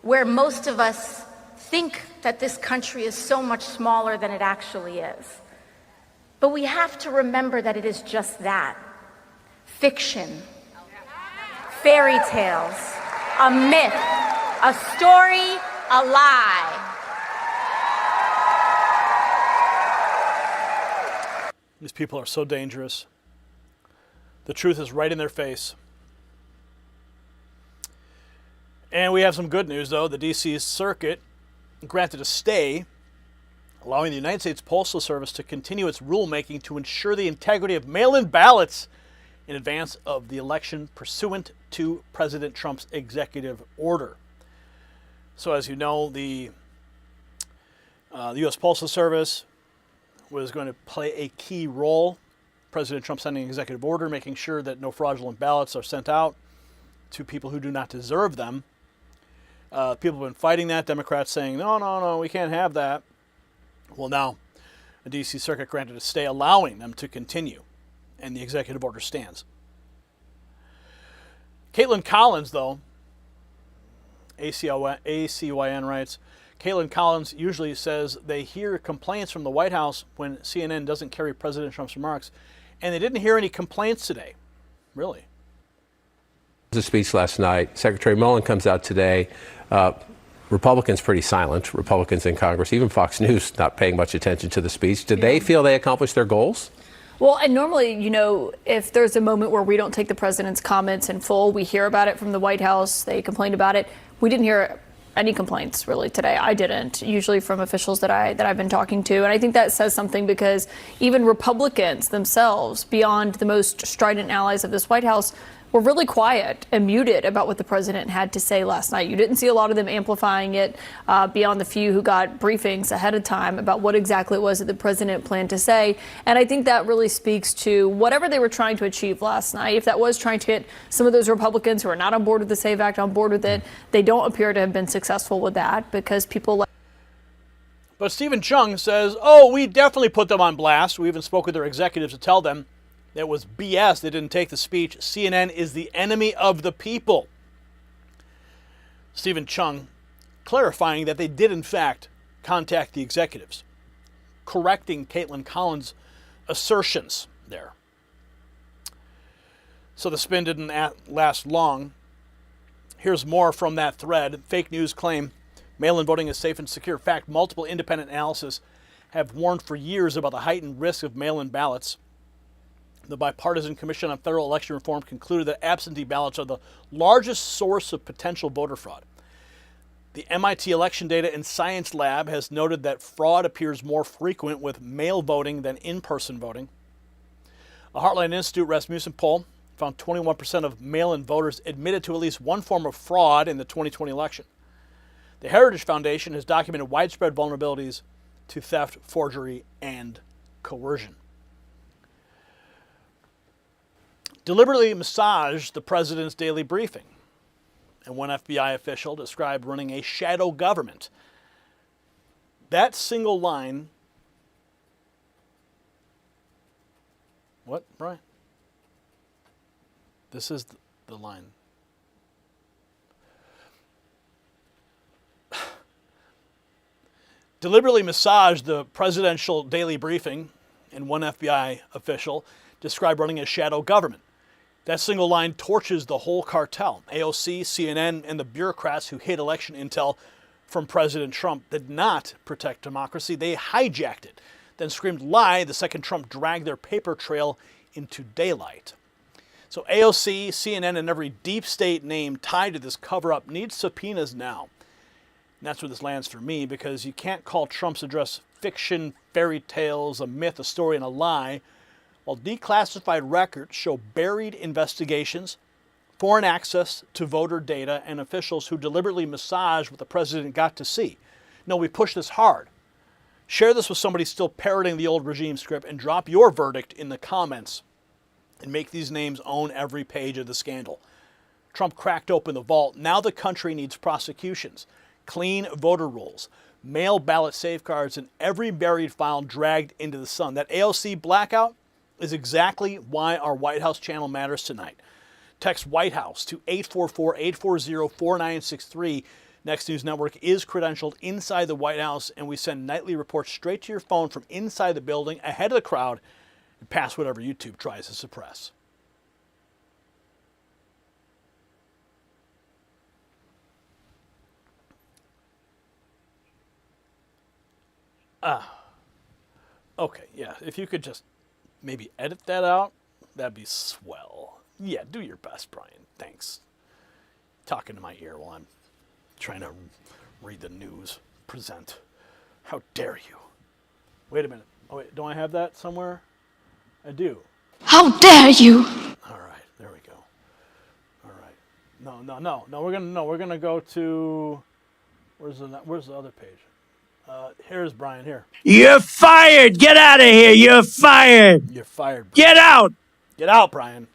where most of us think that this country is so much smaller than it actually is. But we have to remember that it is just that. Fiction, fairy tales, a myth, a story, a lie. These people are so dangerous. The truth is right in their face. And we have some good news, though. The D.C. Circuit granted a stay, allowing the United States Postal Service to continue its rulemaking to ensure the integrity of mail-in ballots in advance of the election pursuant to President Trump's executive order. So as you know, the U.S. Postal Service was going to play a key role. President Trump signing an executive order, making sure that no fraudulent ballots are sent out to people who do not deserve them. People have been fighting that. Democrats saying, no, we can't have that. Well, now the D.C. Circuit granted a stay allowing them to continue, and the executive order stands. Caitlin Collins, though, ACYN writes, Caitlin Collins usually says they hear complaints from the White House when CNN doesn't carry President Trump's remarks, and they didn't hear any complaints today. Really? The speech last night. Secretary Mullin comes out today. Republicans pretty silent. Republicans in Congress, even Fox News, not paying much attention to the speech. Did they feel they accomplished their goals? Well, and normally, if there's a moment where we don't take the president's comments in full, we hear about it from the White House. They complained about it. We didn't hear any complaints really today. I didn't, usually from officials that I've been talking to. And I think that says something because even Republicans themselves, beyond the most strident allies of this White House, were really quiet and muted about what the president had to say last night. You didn't see a lot of them amplifying it beyond the few who got briefings ahead of time about what exactly it was that the president planned to say. And I think that really speaks to whatever they were trying to achieve last night. If that was trying to get some of those Republicans who are not on board with the SAVE Act on board with it, they don't appear to have been successful with that because people like. But Stephen Chung says, we definitely put them on blast. We even spoke with their executives to tell them that was BS. They didn't take the speech. CNN is the enemy of the people. Stephen Chung clarifying that they did, in fact, contact the executives, correcting Caitlin Collins' assertions there. So the spin didn't last long. Here's more from that thread. Fake news claim mail-in voting is safe and secure. In fact, multiple independent analysis have warned for years about the heightened risk of mail-in ballots. The Bipartisan Commission on Federal Election Reform concluded that absentee ballots are the largest source of potential voter fraud. The MIT Election Data and Science Lab has noted that fraud appears more frequent with mail voting than in-person voting. A Heartland Institute Rasmussen poll found 21% of mail-in voters admitted to at least one form of fraud in the 2020 election. The Heritage Foundation has documented widespread vulnerabilities to theft, forgery, and coercion. Deliberately massaged the president's daily briefing, and one FBI official described running a shadow government. That single line. What, Brian? This is the line. Deliberately massaged the presidential daily briefing, and one FBI official described running a shadow government. That single line torches the whole cartel. AOC, CNN, and the bureaucrats who hid election intel from President Trump did not protect democracy. They hijacked it, then screamed lie the second Trump dragged their paper trail into daylight. So AOC, CNN, and every deep state name tied to this cover-up needs subpoenas now. And that's where this lands for me, because you can't call Trump's address fiction, fairy tales, a myth, a story, and a lie, while declassified records show buried investigations, foreign access to voter data, and officials who deliberately massage what the president got to see. No, we push this hard. Share this with somebody still parroting the old regime script and drop your verdict in the comments and make these names own every page of the scandal. Trump cracked open the vault. Now the country needs prosecutions, clean voter rolls, mail ballot safeguards, and every buried file dragged into the sun. That AOC blackout is exactly why our White House channel matters tonight. Text White House to 844-840-4963. Next News Network is credentialed inside the White House, and we send nightly reports straight to your phone from inside the building, ahead of the crowd, and past whatever YouTube tries to suppress. Okay, yeah, if you could just maybe edit that out, that'd be swell. Yeah, do your best, Brian. Thanks. Talking to my ear while I'm trying to read the news. Present. How dare you? Wait a minute. Oh, wait, don't I have that somewhere? I do. How dare you? All right, there we go. All right. No. We're gonna go to. Where's the other page? Here's Brian. Here. You're fired. Get out of here. You're fired. You're fired, Brian. Get out. Get out, Brian.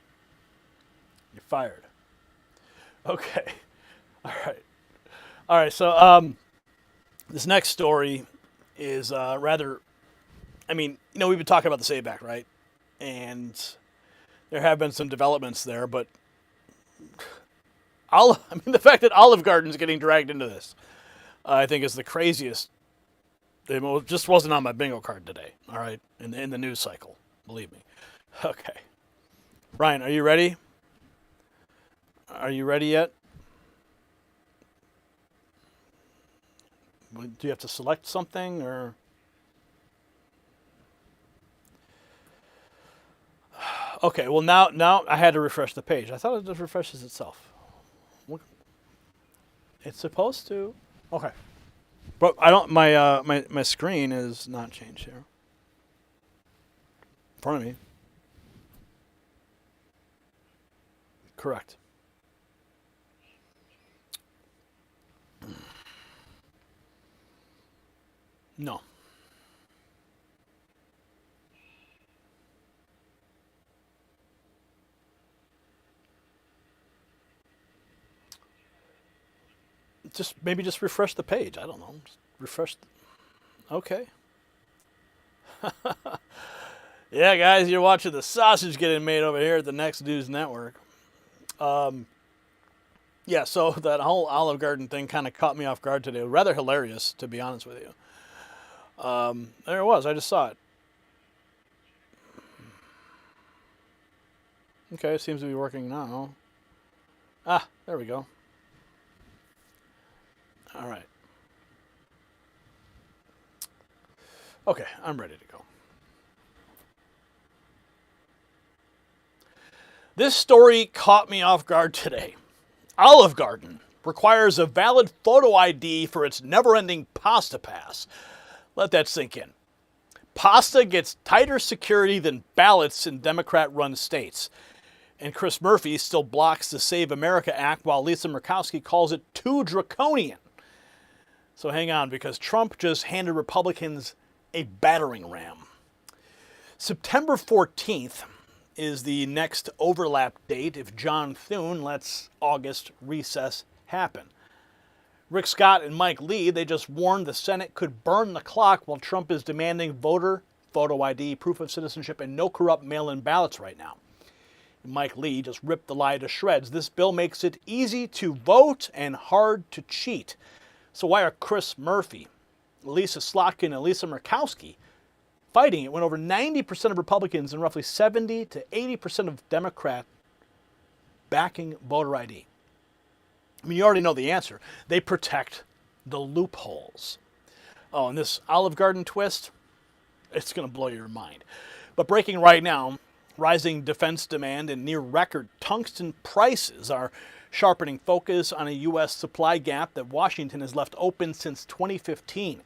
You're fired. Okay. All right. So this next story is rather. I mean, we've been talking about the Save Act, right? And there have been some developments there, but the fact that Olive Garden's getting dragged into this, I think, is the craziest. It just wasn't on my bingo card today, all right, in the news cycle, believe me. Okay. Ryan, are you ready? Are you ready yet? Do you have to select something, or? Okay, well, now I had to refresh the page. I thought it just refreshes itself. It's supposed to. Okay. But I don't. My screen is not changed here. In front of me. Correct. No. Maybe just refresh the page. I don't know. Just refresh. Okay. Yeah, guys, you're watching the sausage getting made over here at the Next News Network. Yeah, so that whole Olive Garden thing kind of caught me off guard today. Rather hilarious, to be honest with you. There it was. I just saw it. Okay, it seems to be working now. There we go. All right. Okay, I'm ready to go. This story caught me off guard today. Olive Garden requires a valid photo ID for its never-ending pasta pass. Let that sink in. Pasta gets tighter security than ballots in Democrat-run states. And Chris Murphy still blocks the Save America Act while Lisa Murkowski calls it too draconian. So hang on, because Trump just handed Republicans a battering ram. September 14th is the next overlap date if John Thune lets August recess happen. Rick Scott and Mike Lee, they just warned the Senate could burn the clock while Trump is demanding voter photo ID, proof of citizenship, and no corrupt mail-in ballots right now. And Mike Lee just ripped the lie to shreds. This bill makes it easy to vote and hard to cheat. So why are Chris Murphy, Lisa Slotkin, and Lisa Murkowski fighting it when over 90% of Republicans and roughly 70 to 80% of Democrats backing voter ID? I mean, you already know the answer. They protect the loopholes. Oh, and this Olive Garden twist, it's going to blow your mind. But breaking right now, rising defense demand and near-record tungsten prices are sharpening focus on a U.S. supply gap that Washington has left open since 2015.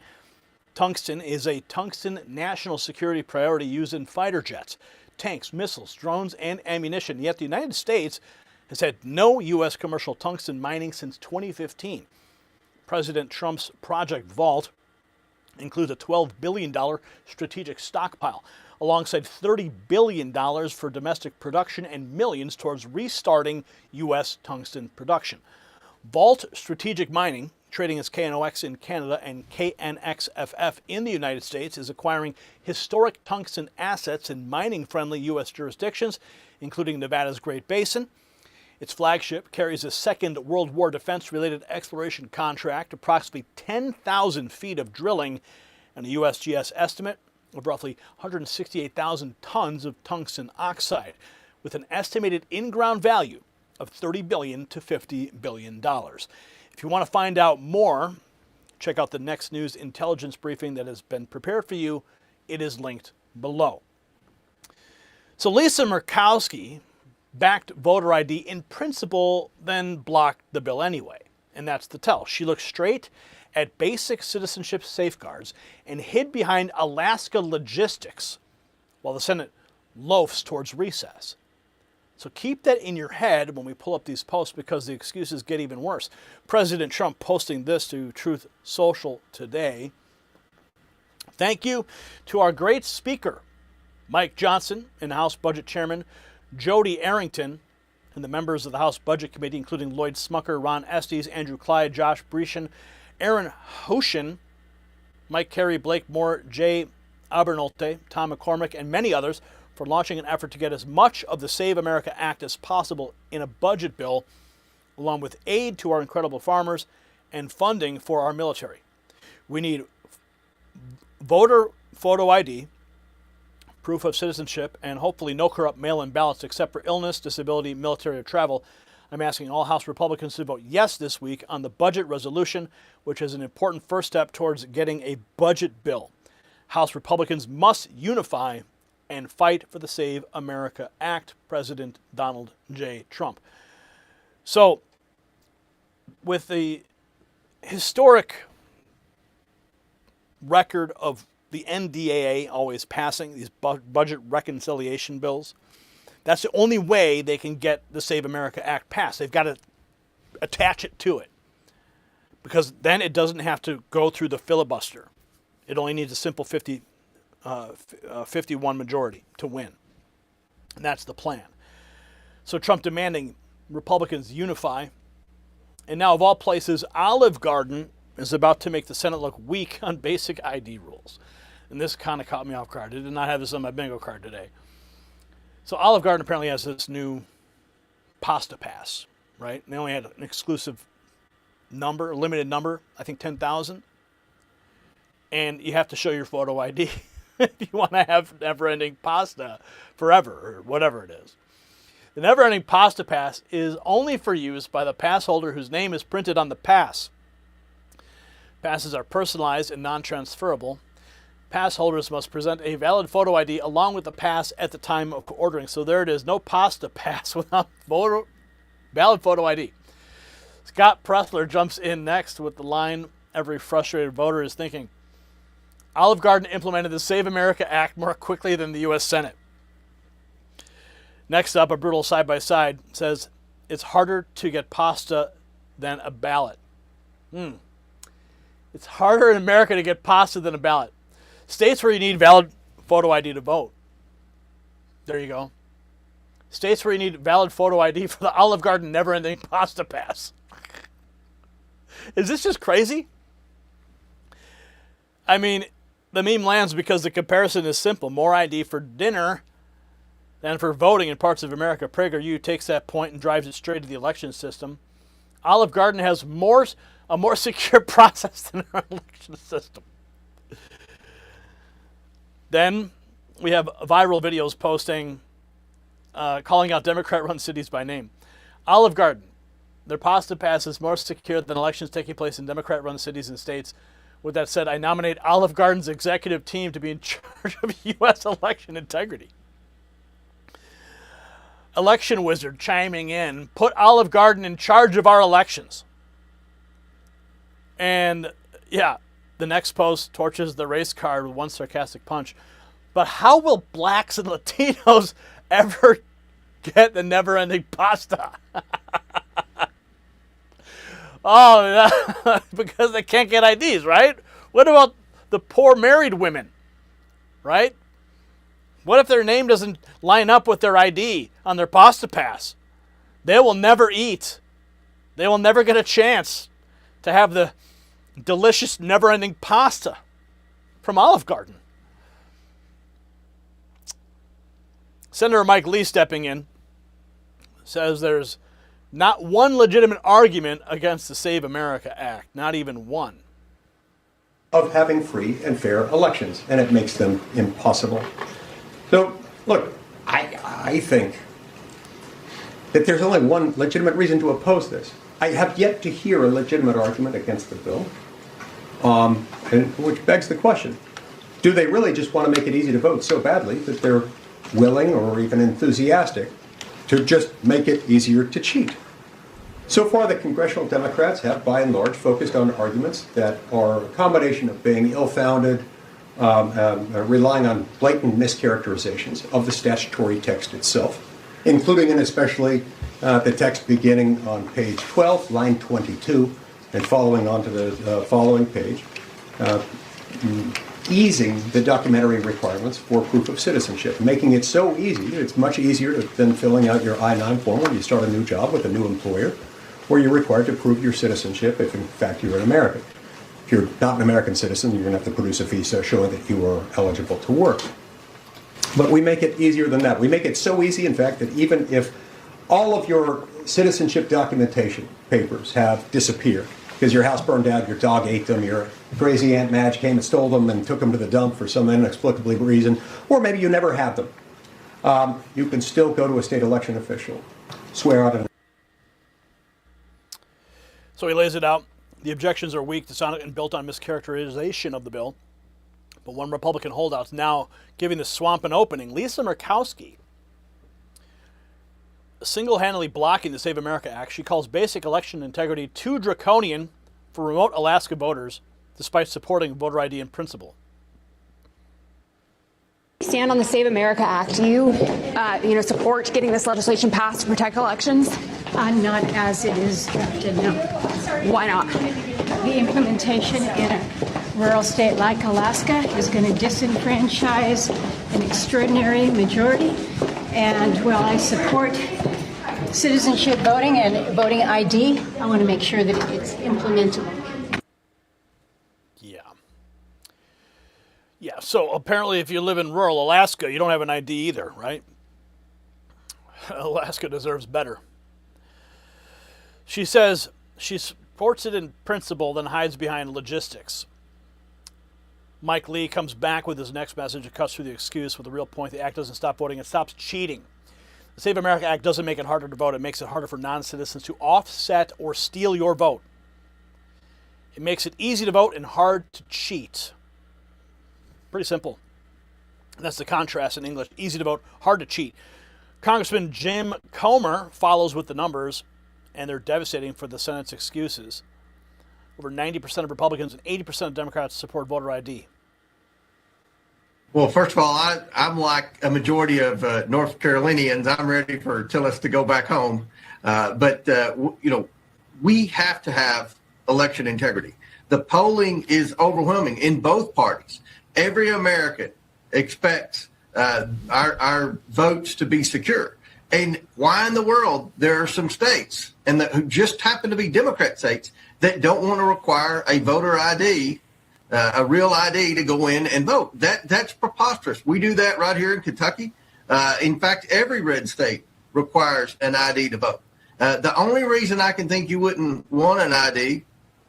Tungsten is a tungsten national security priority used in fighter jets, tanks, missiles, drones, and ammunition. Yet the United States has had no U.S. commercial tungsten mining since 2015. President Trump's Project Vault includes a $12 billion strategic stockpile, alongside $30 billion for domestic production and millions towards restarting U.S. tungsten production. Vault Strategic Mining trading as KNOX in Canada and KNXFF in the United States, is acquiring historic tungsten assets in mining-friendly U.S. jurisdictions, including Nevada's Great Basin. Its flagship carries a second World War defense-related exploration contract, approximately 10,000 feet of drilling, and a USGS estimate of roughly 168,000 tons of tungsten oxide, with an estimated in-ground value of $30 billion to $50 billion. If you want to find out more, check out the Next News intelligence briefing that has been prepared for you. It is linked below. So Lisa Murkowski backed voter ID in principle, then blocked the bill anyway. And that's the tell. She looked straight at basic citizenship safeguards and hid behind Alaska logistics while the Senate loafs towards recess. So keep that in your head when we pull up these posts, because the excuses get even worse. President Trump posting this to Truth Social today. Thank you to our great speaker, Mike Johnson, and House Budget Chairman Jody Arrington, and the members of the House Budget Committee, including Lloyd Smucker, Ron Estes, Andrew Clyde, Josh Brescian, Aaron Hoshin, Mike Carey, Blake Moore, Jay Abernolte, Tom McCormick, and many others for launching an effort to get as much of the Save America Act as possible in a budget bill, along with aid to our incredible farmers and funding for our military. We need voter photo ID, proof of citizenship, and hopefully no corrupt mail-in ballots except for illness, disability, military, or travel. I'm asking all House Republicans to vote yes this week on the budget resolution, which is an important first step towards getting a budget bill. House Republicans must unify and fight for the Save America Act. President Donald J. Trump. So, with the historic record of the NDAA always passing these budget reconciliation bills, that's the only way they can get the Save America Act passed. They've got to attach it to it, because then it doesn't have to go through the filibuster. It only needs a simple 51 majority to win. And that's the plan. So Trump demanding Republicans unify. And now, of all places, Olive Garden is about to make the Senate look weak on basic ID rules. And this kind of caught me off guard. I did not have this on my bingo card today. So Olive Garden apparently has this new pasta pass, right? They only had an exclusive number, a limited number, I think 10,000. And you have to show your photo ID if you want to have never-ending pasta forever, or whatever it is. The never-ending pasta pass is only for use by the pass holder whose name is printed on the pass. Passes are personalized and non-transferable. Pass holders must present a valid photo ID along with the pass at the time of ordering. So there it is, no pasta pass without valid photo ID. Scott Pressler jumps in next with the line every frustrated voter is thinking. Olive Garden implemented the Save America Act more quickly than the U.S. Senate. Next up, a brutal side-by-side says, it's harder to get pasta than a ballot. It's harder in America to get pasta than a ballot. States where you need valid photo ID to vote. There you go. States where you need valid photo ID for the Olive Garden never-ending pasta pass. Is this just crazy? I mean, the meme lands because the comparison is simple. More ID for dinner than for voting in parts of America. PragerU takes that point and drives it straight to the election system. Olive Garden has a more secure process than our election system. Then we have viral videos posting, calling out Democrat-run cities by name. Olive Garden, their pasta pass is more secure than elections taking place in Democrat-run cities and states. With that said, I nominate Olive Garden's executive team to be in charge of U.S. election integrity. Election wizard chiming in, put Olive Garden in charge of our elections. And yeah, the next post torches the race card with one sarcastic punch. But how will blacks and Latinos ever get the never-ending pasta? Because they can't get IDs, right? What about the poor married women, right? What if their name doesn't line up with their ID on their pasta pass? They will never eat. They will never get a chance to have the delicious, never-ending pasta from Olive Garden. Senator Mike Lee stepping in says there's not one legitimate argument against the Save America Act, not even one. Of having free and fair elections, and it makes them impossible. So, look, I think that there's only one legitimate reason to oppose this. I have yet to hear a legitimate argument against the bill, which begs the question, do they really just want to make it easy to vote so badly that they're willing or even enthusiastic to just make it easier to cheat? So far, the congressional Democrats have, by and large, focused on arguments that are a combination of being ill-founded, relying on blatant mischaracterizations of the statutory text itself, including and especially the text beginning on page 12, line 22, and following on to the following page, easing the documentary requirements for proof of citizenship, making it so easy, it's much easier than filling out your I-9 form when you start a new job with a new employer, where you're required to prove your citizenship if in fact you're an American. If you're not an American citizen, you're going to have to produce a visa showing that you are eligible to work. But we make it easier than that. We make it so easy, in fact, that even if all of your citizenship documentation papers have disappeared, because your house burned down, your dog ate them, your crazy Aunt Madge came and stole them and took them to the dump for some inexplicable reason, or maybe you never had them, you can still go to a state election official, swear out an... So he lays it out. The objections are weak, dishonest, and built on mischaracterization of the bill. But one Republican holdout's now giving the swamp an opening. Lisa Murkowski, single-handedly blocking the Save America Act. She calls basic election integrity too draconian for remote Alaska voters, despite supporting voter ID in principle. Stand on the Save America Act. Do you, support getting this legislation passed to protect elections? Not as it is drafted, no. Why not? The implementation in a rural state like Alaska is going to disenfranchise an extraordinary majority. And while I support citizenship voting and voting ID, I want to make sure that it's implementable. Yeah, so apparently if you live in rural Alaska, you don't have an ID either, right? Alaska deserves better. She says she supports it in principle, then hides behind logistics. Mike Lee comes back with his next message and cuts through the excuse with the real point. The act doesn't stop voting, it stops cheating. The Save America Act doesn't make it harder to vote. It makes it harder for non-citizens to offset or steal your vote. It makes it easy to vote and hard to cheat. Pretty simple. That's the contrast in English. Easy to vote, hard to cheat. Congressman Jim Comer follows with the numbers, and they're devastating for the Senate's excuses. Over 90% of Republicans and 80% of Democrats support voter ID. Well, first of all, I'm like a majority of North Carolinians. I'm ready for Tillis to go back home. But we have to have election integrity. The polling is overwhelming in both parties. Every American expects our votes to be secure. And why in the world there are some states, and who just happen to be Democrat states, that don't want to require a voter ID, a real ID to go in and vote? That's preposterous. We do that right here in Kentucky. In fact, every red state requires an ID to vote. The only reason I can think you wouldn't want an ID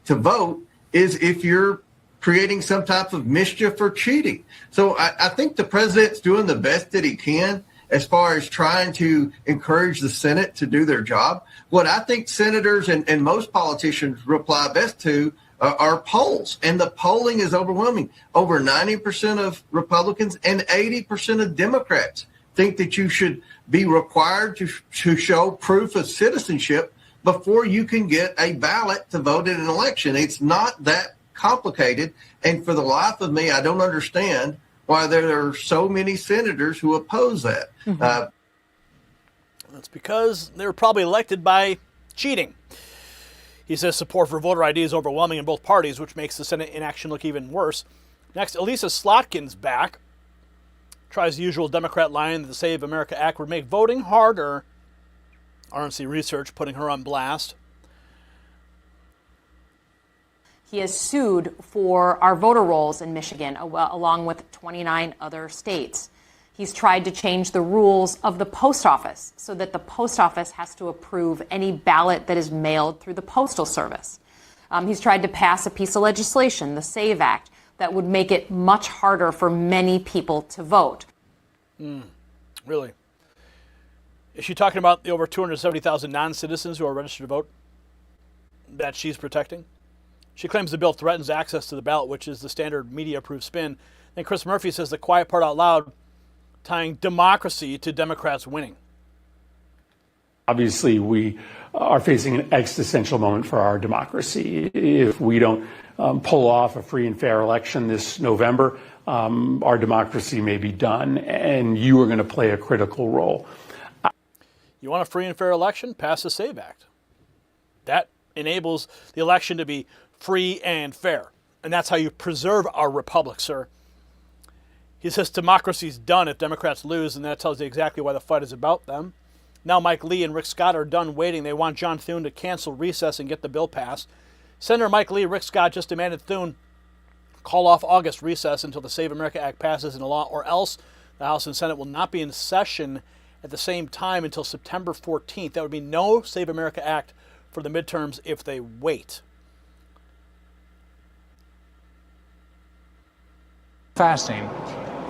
to vote is if you're creating some type of mischief or cheating. So I think the president's doing the best that he can as far as trying to encourage the Senate to do their job. What I think senators and most politicians reply best to are polls, and the polling is overwhelming. Over 90% of Republicans and 80% of Democrats think that you should be required to show proof of citizenship before you can get a ballot to vote in an election. It's not that complicated, and for the life of me, I don't understand why there are so many senators who oppose that. That's because they were probably elected by cheating. He says support for voter ID is overwhelming in both parties, which makes the Senate inaction look even worse. Next, Elisa Slotkin's back. Tries the usual Democrat line that the Save America Act would make voting harder. RNC Research putting her on blast. He has sued for our voter rolls in Michigan, along with 29 other states. He's tried to change the rules of the post office so that the post office has to approve any ballot that is mailed through the Postal Service. He's tried to pass a piece of legislation, the SAVE Act, that would make it much harder for many people to vote. Really? Is she talking about the over 270,000 non-citizens who are registered to vote that she's protecting? She claims the bill threatens access to the ballot, which is the standard media-approved spin. Then Chris Murphy says the quiet part out loud, tying democracy to Democrats winning. Obviously, we are facing an existential moment for our democracy. If we don't pull off a free and fair election this November, our democracy may be done, and you are going to play a critical role. You want a free and fair election? Pass the SAVE Act. That enables the election to be free and fair. And that's how you preserve our republic, sir. He says democracy's done if Democrats lose, and that tells you exactly why the fight is about them. Now Mike Lee and Rick Scott are done waiting. They want John Thune to cancel recess and get the bill passed. Senator Mike Lee, Rick Scott just demanded Thune call off August recess until the Save America Act passes into law, or else the House and Senate will not be in session at the same time until September 14th. That would be no Save America Act for the midterms if they wait. Fascinating.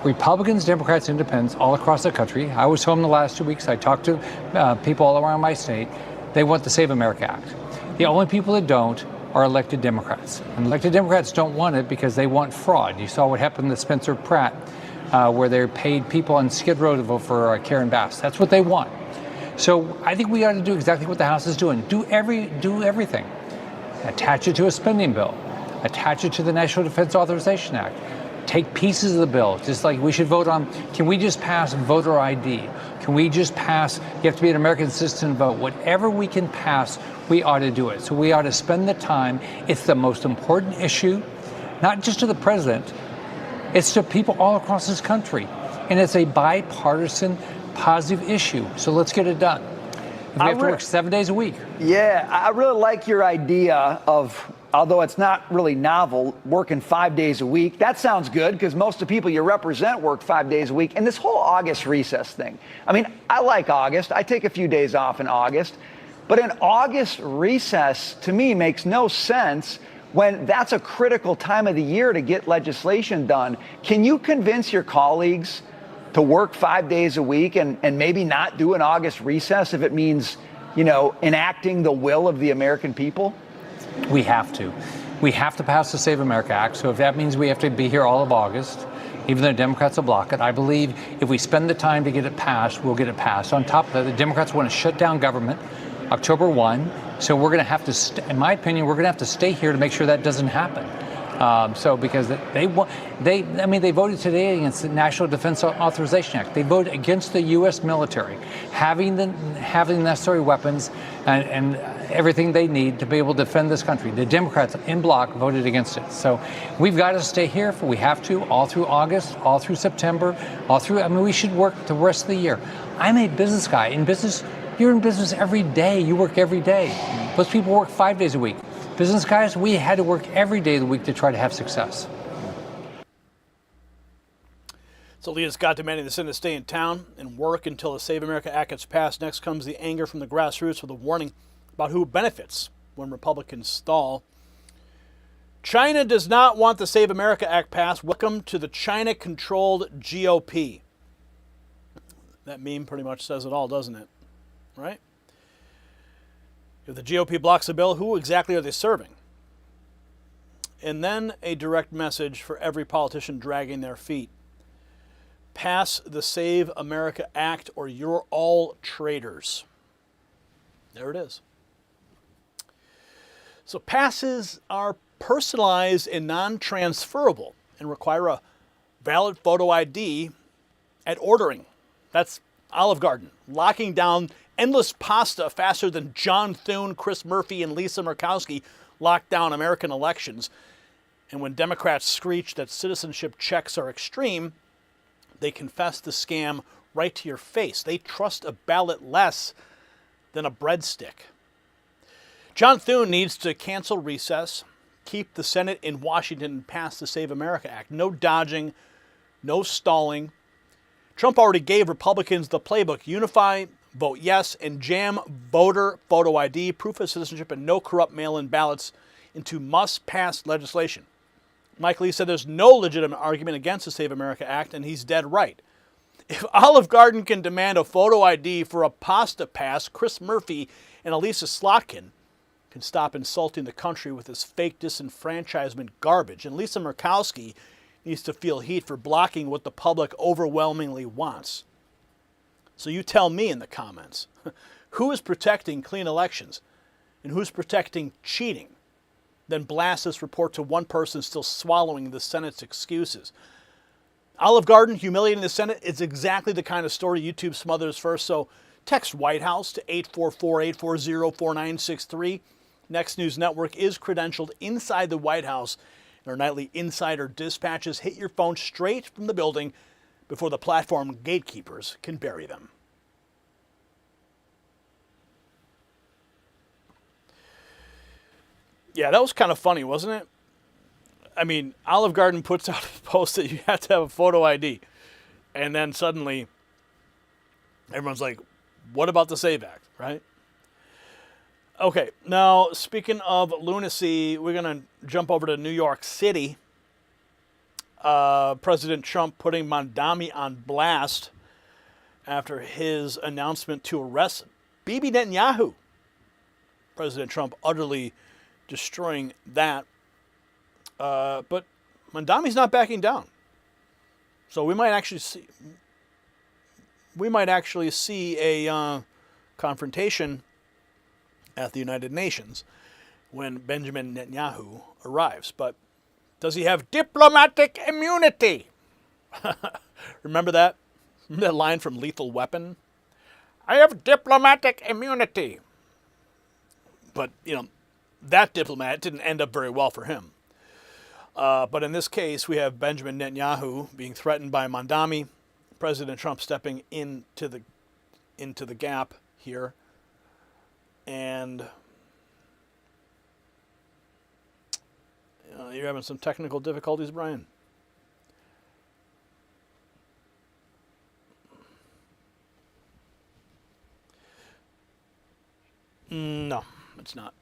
Republicans, Democrats, Independents all across the country. I was home the last 2 weeks. I talked to people all around my state. They want the Save America Act. The only people that don't are elected Democrats. And elected Democrats don't want it because they want fraud. You saw what happened to Spencer Pratt, where they paid people on Skid Row to vote for Karen Bass. That's what they want. So I think we ought to do exactly what the House is doing. Do everything. Attach it to a spending bill. Attach it to the National Defense Authorization Act. Take pieces of the bill, just like we should vote on. Can we just pass voter ID? Can we just pass, you have to be an American citizen to vote? Whatever we can pass, we ought to do it. So we ought to spend the time. It's the most important issue, not just to the president, it's to people all across this country. And it's a bipartisan, positive issue. So let's get it done. We have to work 7 days a week. Yeah, I really like your idea of, although it's not really novel, working 5 days a week. That sounds good because most of the people you represent work 5 days a week. And this whole August recess thing. I mean, I like August. I take a few days off in August. But an August recess, to me, makes no sense when that's a critical time of the year to get legislation done. Can you convince your colleagues to work 5 days a week and maybe not do an August recess if it means, enacting the will of the American people? We have to. We have to pass the Save America Act. So if that means we have to be here all of August, even though Democrats will block it, I believe if we spend the time to get it passed, we'll get it passed. On top of that, the Democrats want to shut down government October 1. So we're going to have to, in my opinion, we're going to have to stay here to make sure that doesn't happen. Because they voted today against the National Defense Authorization Act. They voted against the U.S. military having the necessary weapons and everything they need to be able to defend this country. The Democrats in bloc voted against it. So we've got to stay here if we have to, all through August, all through September, we should work the rest of the year. I'm a business guy. In business, you're in business every day. You work every day. Most people work 5 days a week. Business guys, we had to work every day of the week to try to have success. So Lee and Scott demanding the Senate stay in town and work until the Save America Act gets passed. Next comes the anger from the grassroots with a warning about who benefits when Republicans stall. China does not want the Save America Act passed. Welcome to the China-controlled GOP. That meme pretty much says it all, doesn't it? Right? If the GOP blocks the bill, who exactly are they serving? And then a direct message for every politician dragging their feet. Pass the Save America Act or you're all traitors. There it is. So passes are personalized and non-transferable and require a valid photo ID at ordering. That's Olive Garden, locking down endless pasta faster than John Thune, Chris Murphy, and Lisa Murkowski locked down American elections. And when Democrats screech that citizenship checks are extreme, they confess the scam right to your face. They trust a ballot less than a breadstick. John Thune needs to cancel recess, keep the Senate in Washington and pass the Save America Act. No dodging, no stalling. Trump already gave Republicans the playbook: unify, vote yes, and jam voter photo ID, proof of citizenship, and no corrupt mail-in ballots into must-pass legislation. Mike Lee said there's no legitimate argument against the Save America Act, and he's dead right. If Olive Garden can demand a photo ID for a pasta pass, Chris Murphy and Elisa Slotkin can stop insulting the country with this fake disenfranchisement garbage. And Lisa Murkowski needs to feel heat for blocking what the public overwhelmingly wants. So you tell me in the comments, who is protecting clean elections and who's protecting cheating? Then blast this report to one person still swallowing the Senate's excuses. Olive Garden humiliating the Senate is exactly the kind of story YouTube smothers first, so text White House to 844-840-4963. Next News Network is credentialed inside the White House, and our nightly insider dispatches hit your phone straight from the building before the platform gatekeepers can bury them. Yeah, that was kind of funny, wasn't it? I mean, Olive Garden puts out a post that you have to have a photo ID. And then suddenly, everyone's like, what about the SAVE Act, right? Okay, now, speaking of lunacy, we're going to jump over to New York City. President Trump putting Mamdani on blast after his announcement to arrest Bibi Netanyahu. President Trump utterly destroying that. But Mamdani's not backing down. So we might actually see a confrontation at the United Nations when Benjamin Netanyahu arrives. But does he have diplomatic immunity? Remember that? Remember that line from Lethal Weapon? I have diplomatic immunity. But, you know, that diplomat didn't end up very well for him. But in this case, we have Benjamin Netanyahu being threatened by Mamdani, President Trump stepping into the gap here, and you're having some technical difficulties, Brian. No, it's not.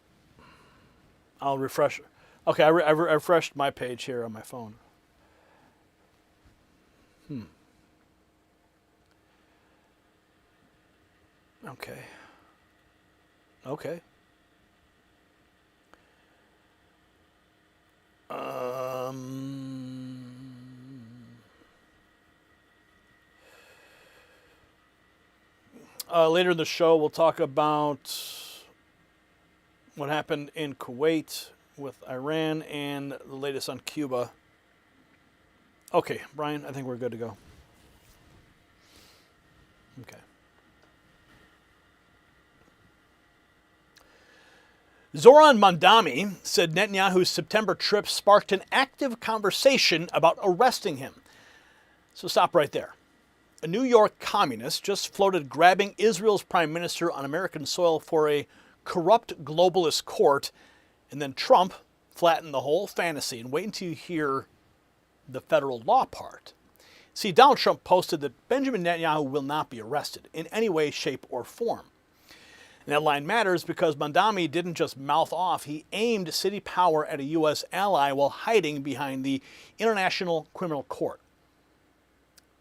I'll refresh. Okay, I refreshed my page here on my phone. Okay. Okay. Later in the show, we'll talk about what happened in Kuwait with Iran and the latest on Cuba. Okay, Brian, I think we're good to go. Okay. Zohran Mamdani said Netanyahu's September trip sparked an active conversation about arresting him. So stop right there. A New York communist just floated grabbing Israel's prime minister on American soil for a corrupt globalist court, and then Trump flattened the whole fantasy. And wait until you hear the federal law part. See, Donald Trump posted that Benjamin Netanyahu will not be arrested in any way, shape, or form. And that line matters because Mamdani didn't just mouth off, he aimed city power at a U.S. ally while hiding behind the International Criminal Court.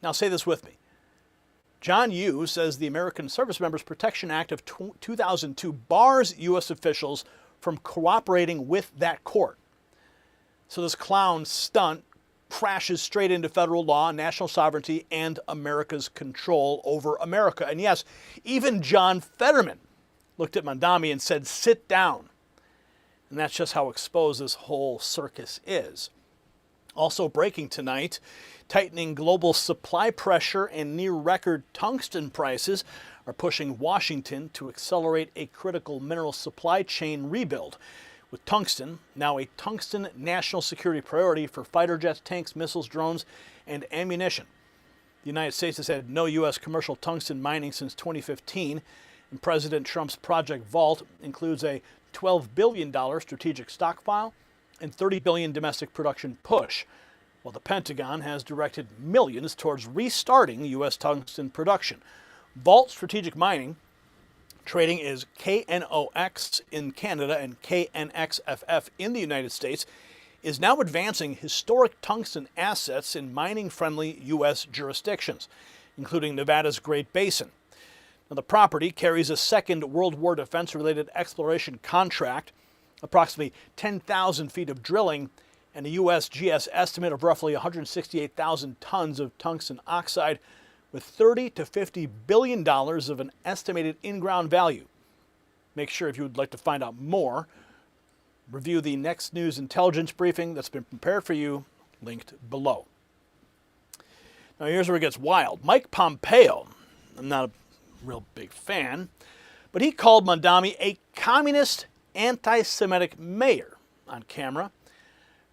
Now say this with me. John Yoo says the American Service Members Protection Act of 2002 bars U.S. officials from cooperating with that court. So this clown stunt crashes straight into federal law, national sovereignty, and America's control over America. And yes, even John Fetterman looked at Mamdani and said, sit down. And that's just how exposed this whole circus is. Also breaking tonight, tightening global supply pressure and near-record tungsten prices are pushing Washington to accelerate a critical mineral supply chain rebuild, with tungsten now a tungsten national security priority for fighter jets, tanks, missiles, drones, and ammunition. The United States has had no U.S. commercial tungsten mining since 2015, and President Trump's Project Vault includes a $12 billion strategic stockpile and $30 billion domestic production push, while the Pentagon has directed millions towards restarting U.S. tungsten production. Vault Strategic Mining, trading is KNOX in Canada and KNXFF in the United States, is now advancing historic tungsten assets in mining-friendly U.S. jurisdictions, including Nevada's Great Basin. Now, the property carries a second World War defense-related exploration contract, approximately 10,000 feet of drilling, and a USGS estimate of roughly 168,000 tons of tungsten oxide, with $30 to $50 billion of an estimated in-ground value. Make sure, if you would like to find out more, review the Next News Intelligence briefing that's been prepared for you, linked below. Now here's where it gets wild. Mike Pompeo, I'm not a real big fan, but he called Mamdani a communist, anti-Semitic mayor on camera.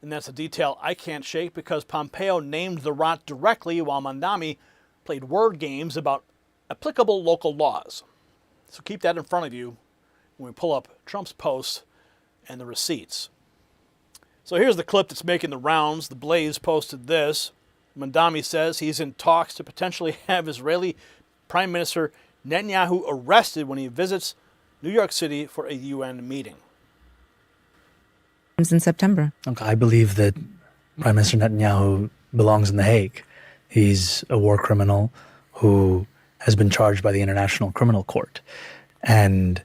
And that's a detail I can't shake because Pompeo named the rot directly while Mamdani played word games about applicable local laws. So keep that in front of you when we pull up Trump's posts and the receipts. So here's the clip that's making the rounds. The Blaze posted this. Mamdani says he's in talks to potentially have Israeli Prime Minister Netanyahu arrested when he visits New York City for a UN meeting. In September. I believe that Prime Minister Netanyahu belongs in The Hague. He's a war criminal who has been charged by the International Criminal Court. And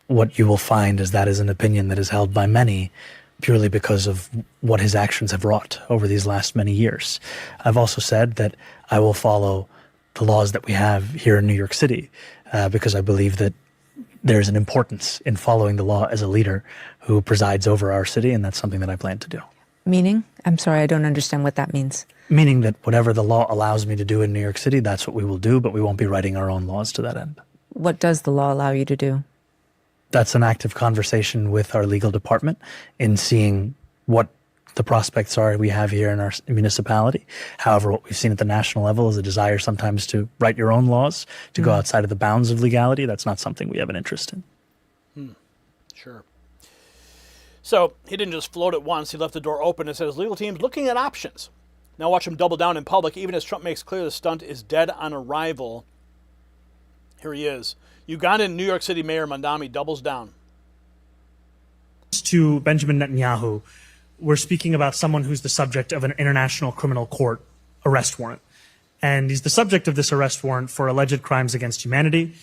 what you will find is that is an opinion that is held by many purely because of what his actions have wrought over these last many years. I've also said that I will follow the laws that we have here in New York City because I believe that there's an importance in following the law as a leader who presides over our city, and that's something that I plan to do. Meaning? I'm sorry, I don't understand what that means. Meaning that whatever the law allows me to do in New York City, that's what we will do, but we won't be writing our own laws to that end. What does the law allow you to do? That's an active conversation with our legal department in seeing what the prospects are we have here in our municipality. However, what we've seen at the national level is a desire sometimes to write your own laws, to go outside of the bounds of legality. That's not something we have an interest in. Sure. So he didn't just float it once. He left the door open and said his legal team's looking at options. Now watch him double down in public, even as Trump makes clear the stunt is dead on arrival. Here he is. Ugandan New York City Mayor Mamdani doubles down. To Benjamin Netanyahu, we're speaking about someone who's the subject of an international criminal court arrest warrant. And he's the subject of this arrest warrant for alleged crimes against humanity,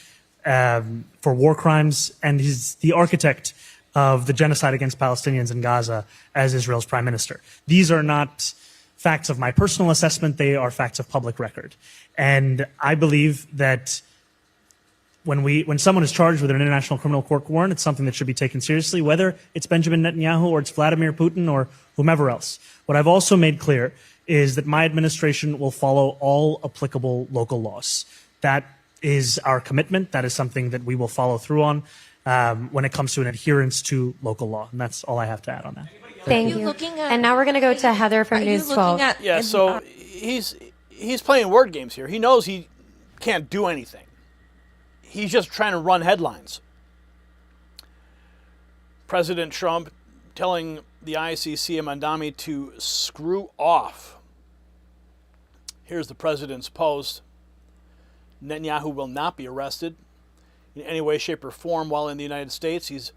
for war crimes, and he's the architect of the genocide against Palestinians in Gaza as Israel's prime minister. These are not facts of my personal assessment, they are facts of public record. And I believe that when someone is charged with an international criminal court warrant, it's something that should be taken seriously, whether it's Benjamin Netanyahu or it's Vladimir Putin or whomever else. What I've also made clear is that my administration will follow all applicable local laws. That is our commitment. That is something that we will follow through on when it comes to an adherence to local law. And that's all I have to add on that. Thank you. And now we're going to go to Heather from News 12. Yeah, so he's playing word games here. He knows he can't do anything. He's just trying to run headlines. President Trump telling the ICC and Mamdani to screw off. Here's the president's post. Netanyahu will not be arrested in any way, shape, or form while in the United States. He's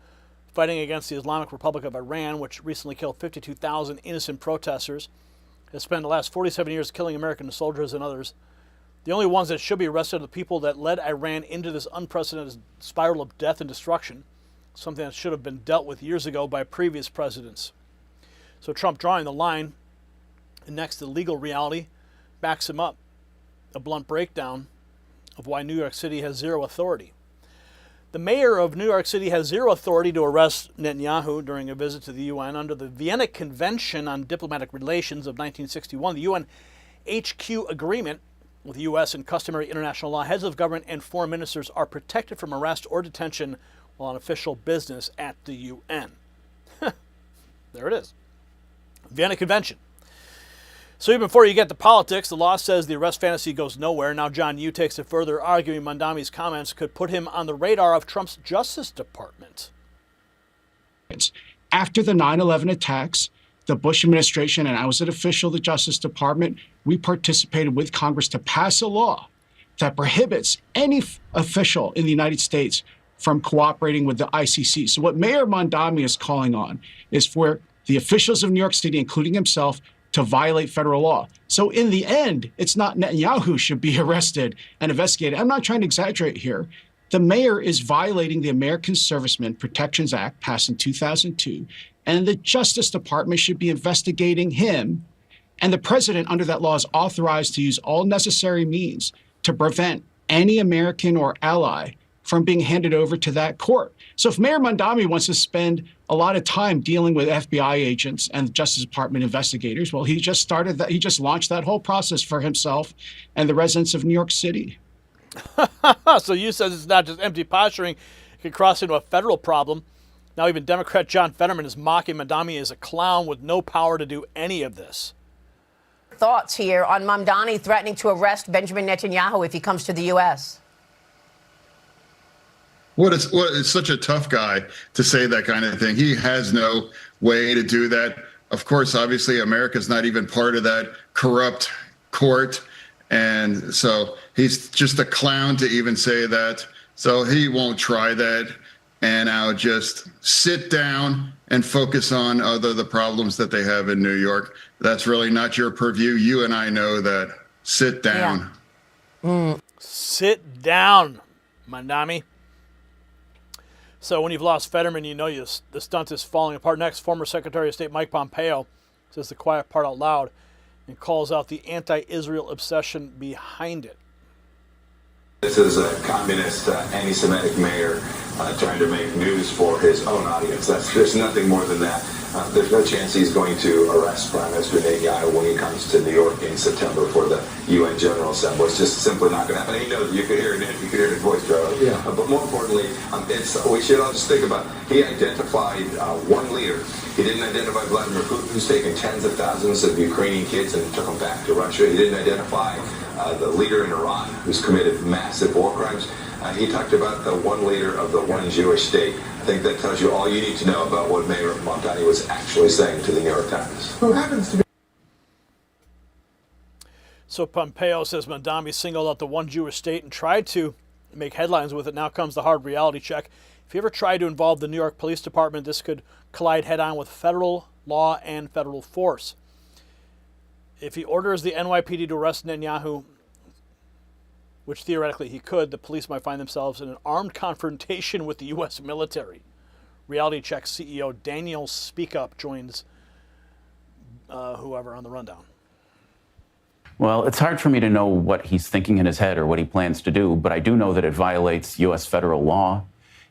fighting against the Islamic Republic of Iran, which recently killed 52,000 innocent protesters, has spent the last 47 years killing American soldiers and others. The only ones that should be arrested are the people that led Iran into this unprecedented spiral of death and destruction, something that should have been dealt with years ago by previous presidents. So Trump drawing the line, and next to legal reality, backs him up. A blunt breakdown of why New York City has zero authority. The mayor of New York City has zero authority to arrest Netanyahu during a visit to the UN. Under the Vienna Convention on Diplomatic Relations of 1961, the UN HQ agreement with the U.S. and customary international law, heads of government and foreign ministers are protected from arrest or detention while on official business at the UN. There it is. Vienna Convention. So even before you get to politics, the law says the arrest fantasy goes nowhere. Now John Yoo takes it further, arguing Mamdani's comments could put him on the radar of Trump's Justice Department. After the 9/11 attacks, the Bush administration, and I was an official of the Justice Department, we participated with Congress to pass a law that prohibits any official in the United States from cooperating with the ICC. So what Mayor Mamdani is calling on is for the officials of New York City, including himself, to violate federal law. So in the end, it's not Netanyahu who should be arrested and investigated. I'm not trying to exaggerate here. The mayor is violating the American Servicemen Protections Act passed in 2002, and the Justice Department should be investigating him. And the president, under that law, is authorized to use all necessary means to prevent any American or ally from being handed over to that court. So if Mayor Mamdani wants to spend a lot of time dealing with FBI agents and the Justice Department investigators, well, he just started that. He just launched that whole process for himself and the residents of New York City. So you said it's not just empty posturing. It could cross into a federal problem. Now even Democrat John Fetterman is mocking Mamdani as a clown with no power to do any of this. Thoughts here on Mamdani threatening to arrest Benjamin Netanyahu if he comes to the U.S.? It's such a tough guy to say that kind of thing. He has no way to do that. Of course, obviously, America's not even part of that corrupt court. And so he's just a clown to even say that. So he won't try that. And I'll just sit down and focus on the problems that they have in New York. That's really not your purview. You and I know that. Sit down. Yeah. Sit down, Mamdani. So when you've lost Fetterman, you know the stunt is falling apart. Next, former Secretary of State Mike Pompeo says the quiet part out loud and calls out the anti-Israel obsession behind it. This is a communist, anti-Semitic mayor trying to make news for his own audience. There's nothing more than that. There's no chance he's going to arrest Prime Minister Netanyahu when he comes to New York in September for the UN General Assembly. It's just simply not going to happen. And you know, you could hear it. You could hear his voice, Charlie. Yeah. But more importantly, we should all just think about. He identified one leader. He didn't identify Vladimir Putin, who's taken tens of thousands of Ukrainian kids and took them back to Russia. He didn't identify the leader in Iran, who's committed massive war crimes. He talked about the one leader of the one Jewish state. I think that tells you all you need to know about what Mayor Mamdani was actually saying to the New York Times. Who happens to be... So Pompeo says Mamdani singled out the one Jewish state and tried to make headlines with it. Now comes the hard reality check. If you ever try to involve the New York Police Department, this could collide head-on with federal law and federal force. If he orders the NYPD to arrest Netanyahu, which theoretically he could, the police might find themselves in an armed confrontation with the U.S. military. Reality Check CEO Daniel Speak Up joins whoever on the rundown. Well, it's hard for me to know what he's thinking in his head or what he plans to do, but I do know that it violates U.S. federal law.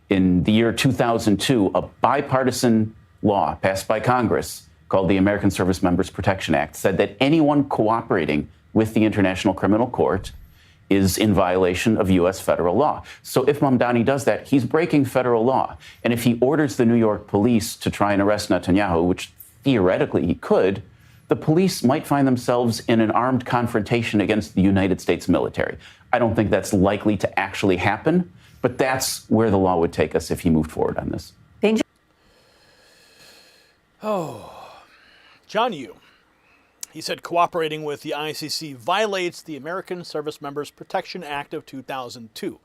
In the year 2002, a bipartisan law passed by Congress called the American Service Members Protection Act said that anyone cooperating with the International Criminal Court is in violation of U.S. federal law. So if Mamdani does that, he's breaking federal law. And if he orders the New York police to try and arrest Netanyahu, which theoretically he could, the police might find themselves in an armed confrontation against the United States military. I don't think that's likely to actually happen, but that's where the law would take us if he moved forward on this. John Yoo. He said cooperating with the ICC violates the American Service Members Protection Act of 2002.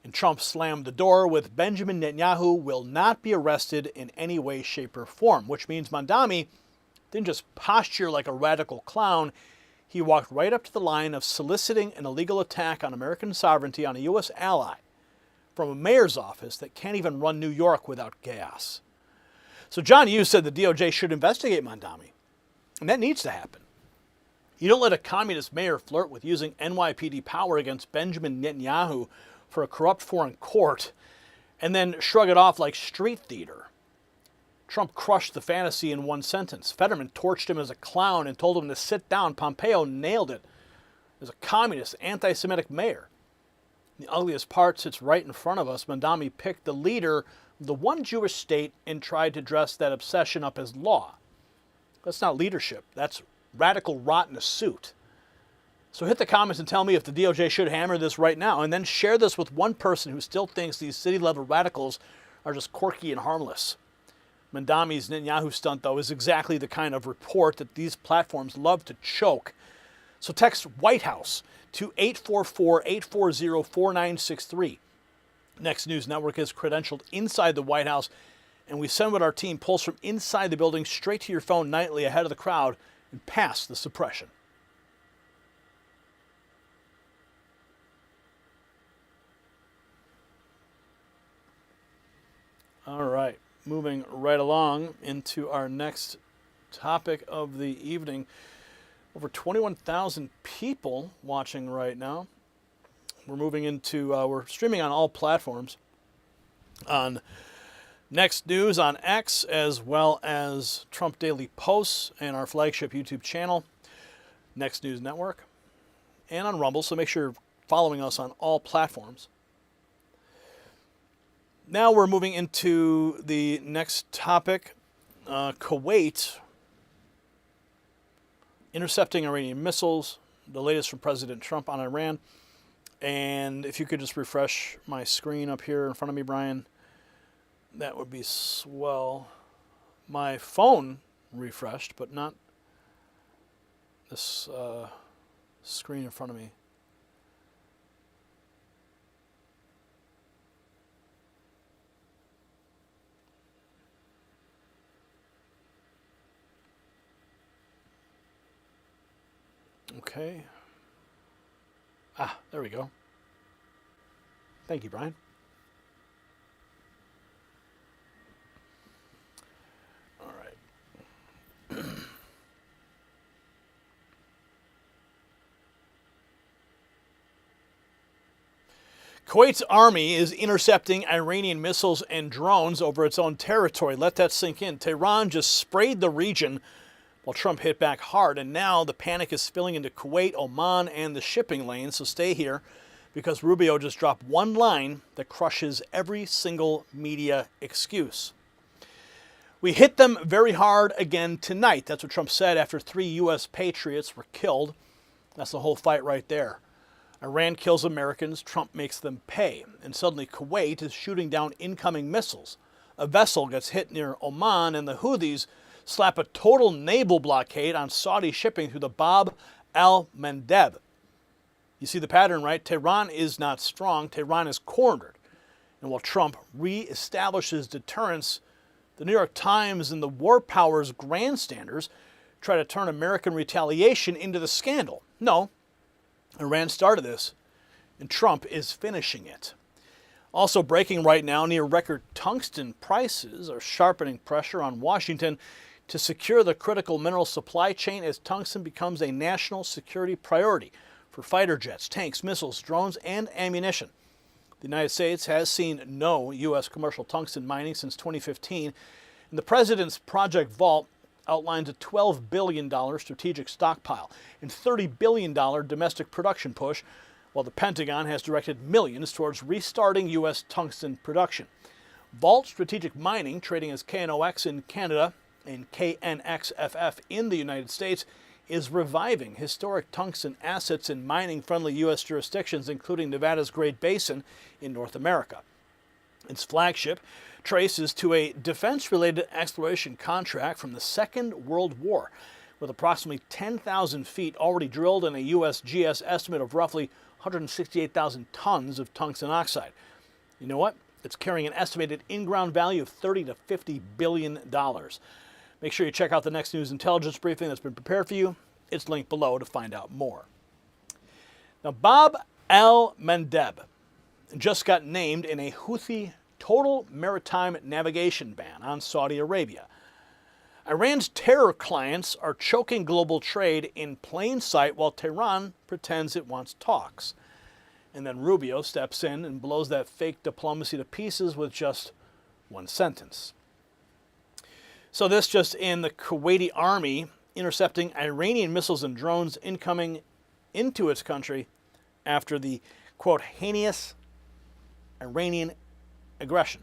And Trump slammed the door with Benjamin Netanyahu will not be arrested in any way, shape, or form, which means Mamdani didn't just posture like a radical clown. He walked right up to the line of soliciting an illegal attack on American sovereignty on a U.S. ally from a mayor's office that can't even run New York without gas. So John Yoo said the DOJ should investigate Mamdani. And that needs to happen. You don't let a communist mayor flirt with using NYPD power against Benjamin Netanyahu for a corrupt foreign court and then shrug it off like street theater. Trump crushed the fantasy in one sentence. Fetterman torched him as a clown and told him to sit down. Pompeo nailed it as a communist, anti-Semitic mayor. The ugliest part sits right in front of us. Mamdani picked the leader of the one Jewish state and tried to dress that obsession up as law. That's not leadership. That's radical rot in a suit. So hit the comments and tell me if the DOJ should hammer this right now, and then share this with one person who still thinks these city-level radicals are just quirky and harmless. Mamdani's Netanyahu stunt, though, is exactly the kind of report that these platforms love to choke. So text White House to 844-840-4963. Next News Network is credentialed inside the White House, and we send what our team pulls from inside the building straight to your phone nightly ahead of the crowd and past the suppression. All right, moving right along into our next topic of the evening. Over 21,000 people watching right now. We're moving into, we're streaming on all platforms. On Next News on X, as well as Trump Daily Posts and our flagship YouTube channel, Next News Network, and on Rumble, so make sure you're following us on all platforms. Now we're moving into the next topic. Kuwait intercepting Iranian missiles, the latest from President Trump on Iran. And if you could just refresh my screen up here in front of me, Brian, that would be swell. My phone refreshed, but not this screen in front of me. Okay. Ah, there we go. Thank you, Brian. All right. Kuwait's army is intercepting Iranian missiles and drones over its own territory. Let that sink in. Tehran just sprayed the region while Trump hit back hard, and now the panic is spilling into Kuwait, Oman, and the shipping lanes, so stay here, because Rubio just dropped one line that crushes every single media excuse. We hit them very hard again tonight. That's what Trump said after 3 U.S. patriots were killed. That's the whole fight right there. Iran kills Americans, Trump makes them pay, and suddenly Kuwait is shooting down incoming missiles. A vessel gets hit near Oman, and the Houthis slap a total naval blockade on Saudi shipping through the Bab al-Mandeb. You see the pattern, right? Tehran is not strong. Tehran is cornered. And while Trump reestablishes deterrence, the New York Times and the war powers grandstanders try to turn American retaliation into the scandal. No, Iran started this, and Trump is finishing it. Also breaking right now, near record tungsten prices are sharpening pressure on Washington to secure the critical mineral supply chain as tungsten becomes a national security priority for fighter jets, tanks, missiles, drones, and ammunition. The United States has seen no U.S. commercial tungsten mining since 2015, and the president's Project Vault outlines a $12 billion strategic stockpile and $30 billion domestic production push, while the Pentagon has directed millions towards restarting U.S. tungsten production. Vault Strategic Mining, trading as KNOX in Canada and KNXFF in the United States, is reviving historic tungsten assets in mining-friendly U.S. jurisdictions, including Nevada's Great Basin in North America. Its flagship traces to a defense-related exploration contract from the Second World War, with approximately 10,000 feet already drilled and a USGS estimate of roughly 168,000 tons of tungsten oxide. You know what? It's carrying an estimated in-ground value of $30 to $50 billion. Make sure you check out the Next News Intelligence Briefing that's been prepared for you. It's linked below to find out more. Now, Bab al-Mandeb just got named in a Houthi total maritime navigation ban on Saudi Arabia. Iran's terror clients are choking global trade in plain sight while Tehran pretends it wants talks. And then Rubio steps in and blows that fake diplomacy to pieces with just one sentence. So this just in, the Kuwaiti army intercepting Iranian missiles and drones incoming into its country after the, quote, heinous Iranian aggression.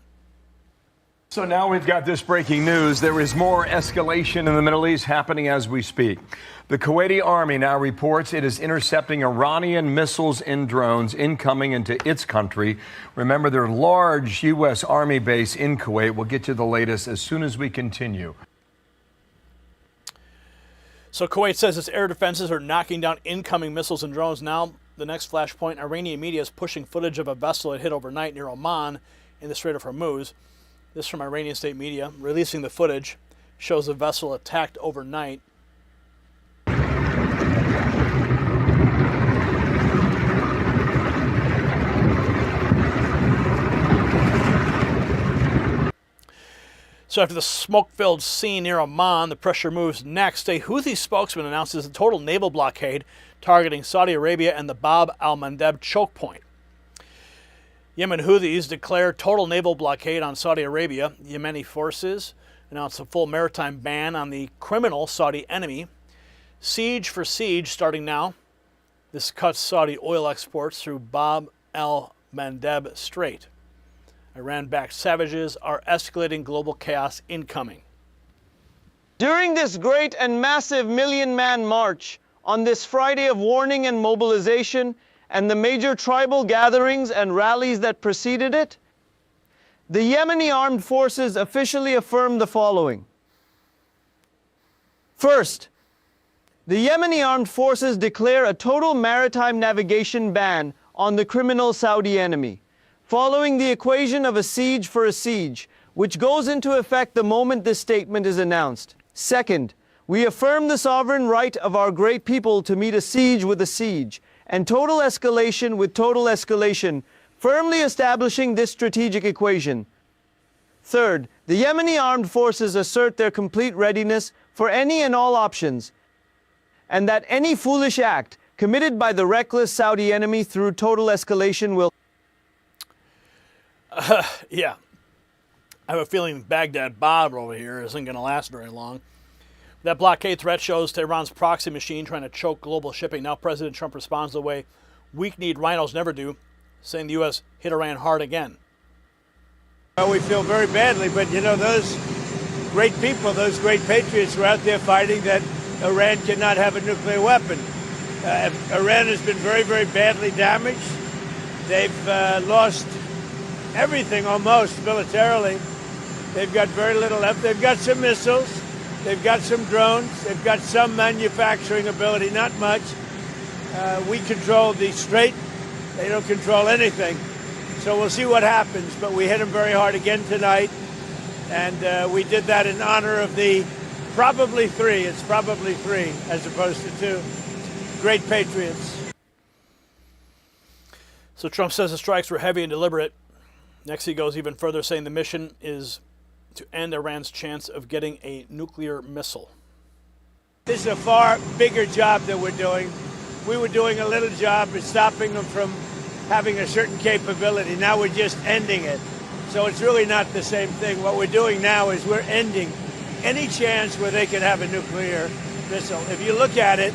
So now we've got this breaking news. There is more escalation in the Middle East happening as we speak. The Kuwaiti army now reports it is intercepting Iranian missiles and drones incoming into its country. Remember, their large U.S. Army base in Kuwait. We'll get you the latest as soon as we continue. So Kuwait says its air defenses are knocking down incoming missiles and drones. Now, the next flashpoint, Iranian media is pushing footage of a vessel it hit overnight near Oman in the Strait of Hormuz. This from Iranian state media. Releasing the footage shows the vessel attacked overnight. So after the smoke-filled scene near Oman, the pressure moves next. A Houthi spokesman announces a total naval blockade targeting Saudi Arabia and the Bab al-Mandeb choke point. Yemen Houthis declare total naval blockade on Saudi Arabia. Yemeni forces announce a full maritime ban on the criminal Saudi enemy. Siege for siege starting now. This cuts Saudi oil exports through Bab al-Mandeb Strait. Iran-backed savages are escalating global chaos incoming. During this great and massive million-man march, on this Friday of warning and mobilization, and the major tribal gatherings and rallies that preceded it, the Yemeni armed forces officially affirmed the following. First, the Yemeni armed forces declare a total maritime navigation ban on the criminal Saudi enemy, following the equation of a siege for a siege, which goes into effect the moment this statement is announced. Second, we affirm the sovereign right of our great people to meet a siege with a siege, and total escalation with total escalation, firmly establishing this strategic equation. Third, the Yemeni armed forces assert their complete readiness for any and all options, and that any foolish act committed by the reckless Saudi enemy through total escalation will... Yeah. I have a feeling Baghdad Bob over here isn't going to last very long. That blockade threat shows Tehran's proxy machine trying to choke global shipping. Now President Trump responds the way weak-kneed rhinos never do, saying the U.S. hit Iran hard again. Well, we feel very badly, but you know, those great people, those great patriots were out there fighting that Iran cannot have a nuclear weapon. Iran has been very, very badly damaged. They've lost everything almost militarily. They've got very little left. They've got some missiles. They've got some drones. They've got some manufacturing ability, not much. We control the strait. They don't control anything. So we'll see what happens. But we hit them very hard again tonight. And we did that in honor of the probably three. It's probably three as opposed to two. Great patriots. So Trump says the strikes were heavy and deliberate. Next he goes even further, saying the mission is to end Iran's chance of getting a nuclear missile. This is a far bigger job that we're doing. We were doing a little job of stopping them from having a certain capability. Now we're just ending it. So it's really not the same thing. What we're doing now is we're ending any chance where they could have a nuclear missile. If you look at it,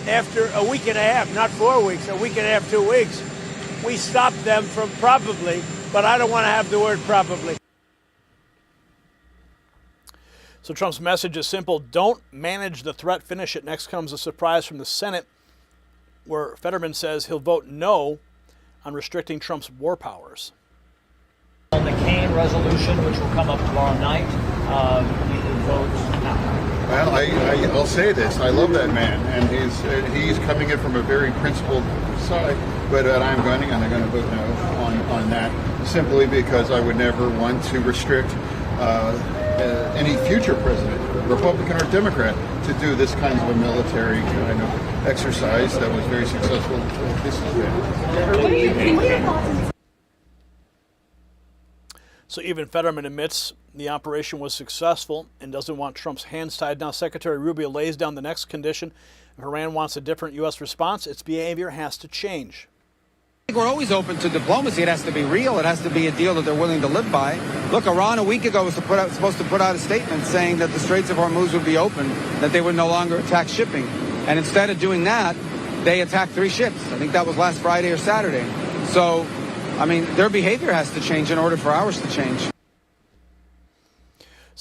after a week and a half, not 4 weeks, a week and a half, 2 weeks, we stopped them from probably, but I don't want to have the word probably. So Trump's message is simple. Don't manage the threat, finish it. Next comes a surprise from the Senate, where Fetterman says he'll vote no on restricting Trump's war powers. On the Kane resolution, which will come up tomorrow night, we can vote now. Well, I'll say this. I love that man, and he's coming in from a very principled side. But I'm going to vote no on that, simply because I would never want to restrict any future president, Republican or Democrat, to do this kind of a military kind of exercise that was very successful. This is So even Fetterman admits the operation was successful and doesn't want Trump's hands tied. Now Secretary Rubio lays down the next condition. If Iran wants a different U.S. response, its behavior has to change. We're always open to diplomacy. It has to be real. It has to be a deal that they're willing to live by. Look, Iran a week ago was supposed to put out a statement saying that the Straits of Hormuz would be open, that they would no longer attack shipping. And instead of doing that, they attacked 3 ships. I think that was last Friday or Saturday. So, I mean, their behavior has to change in order for ours to change.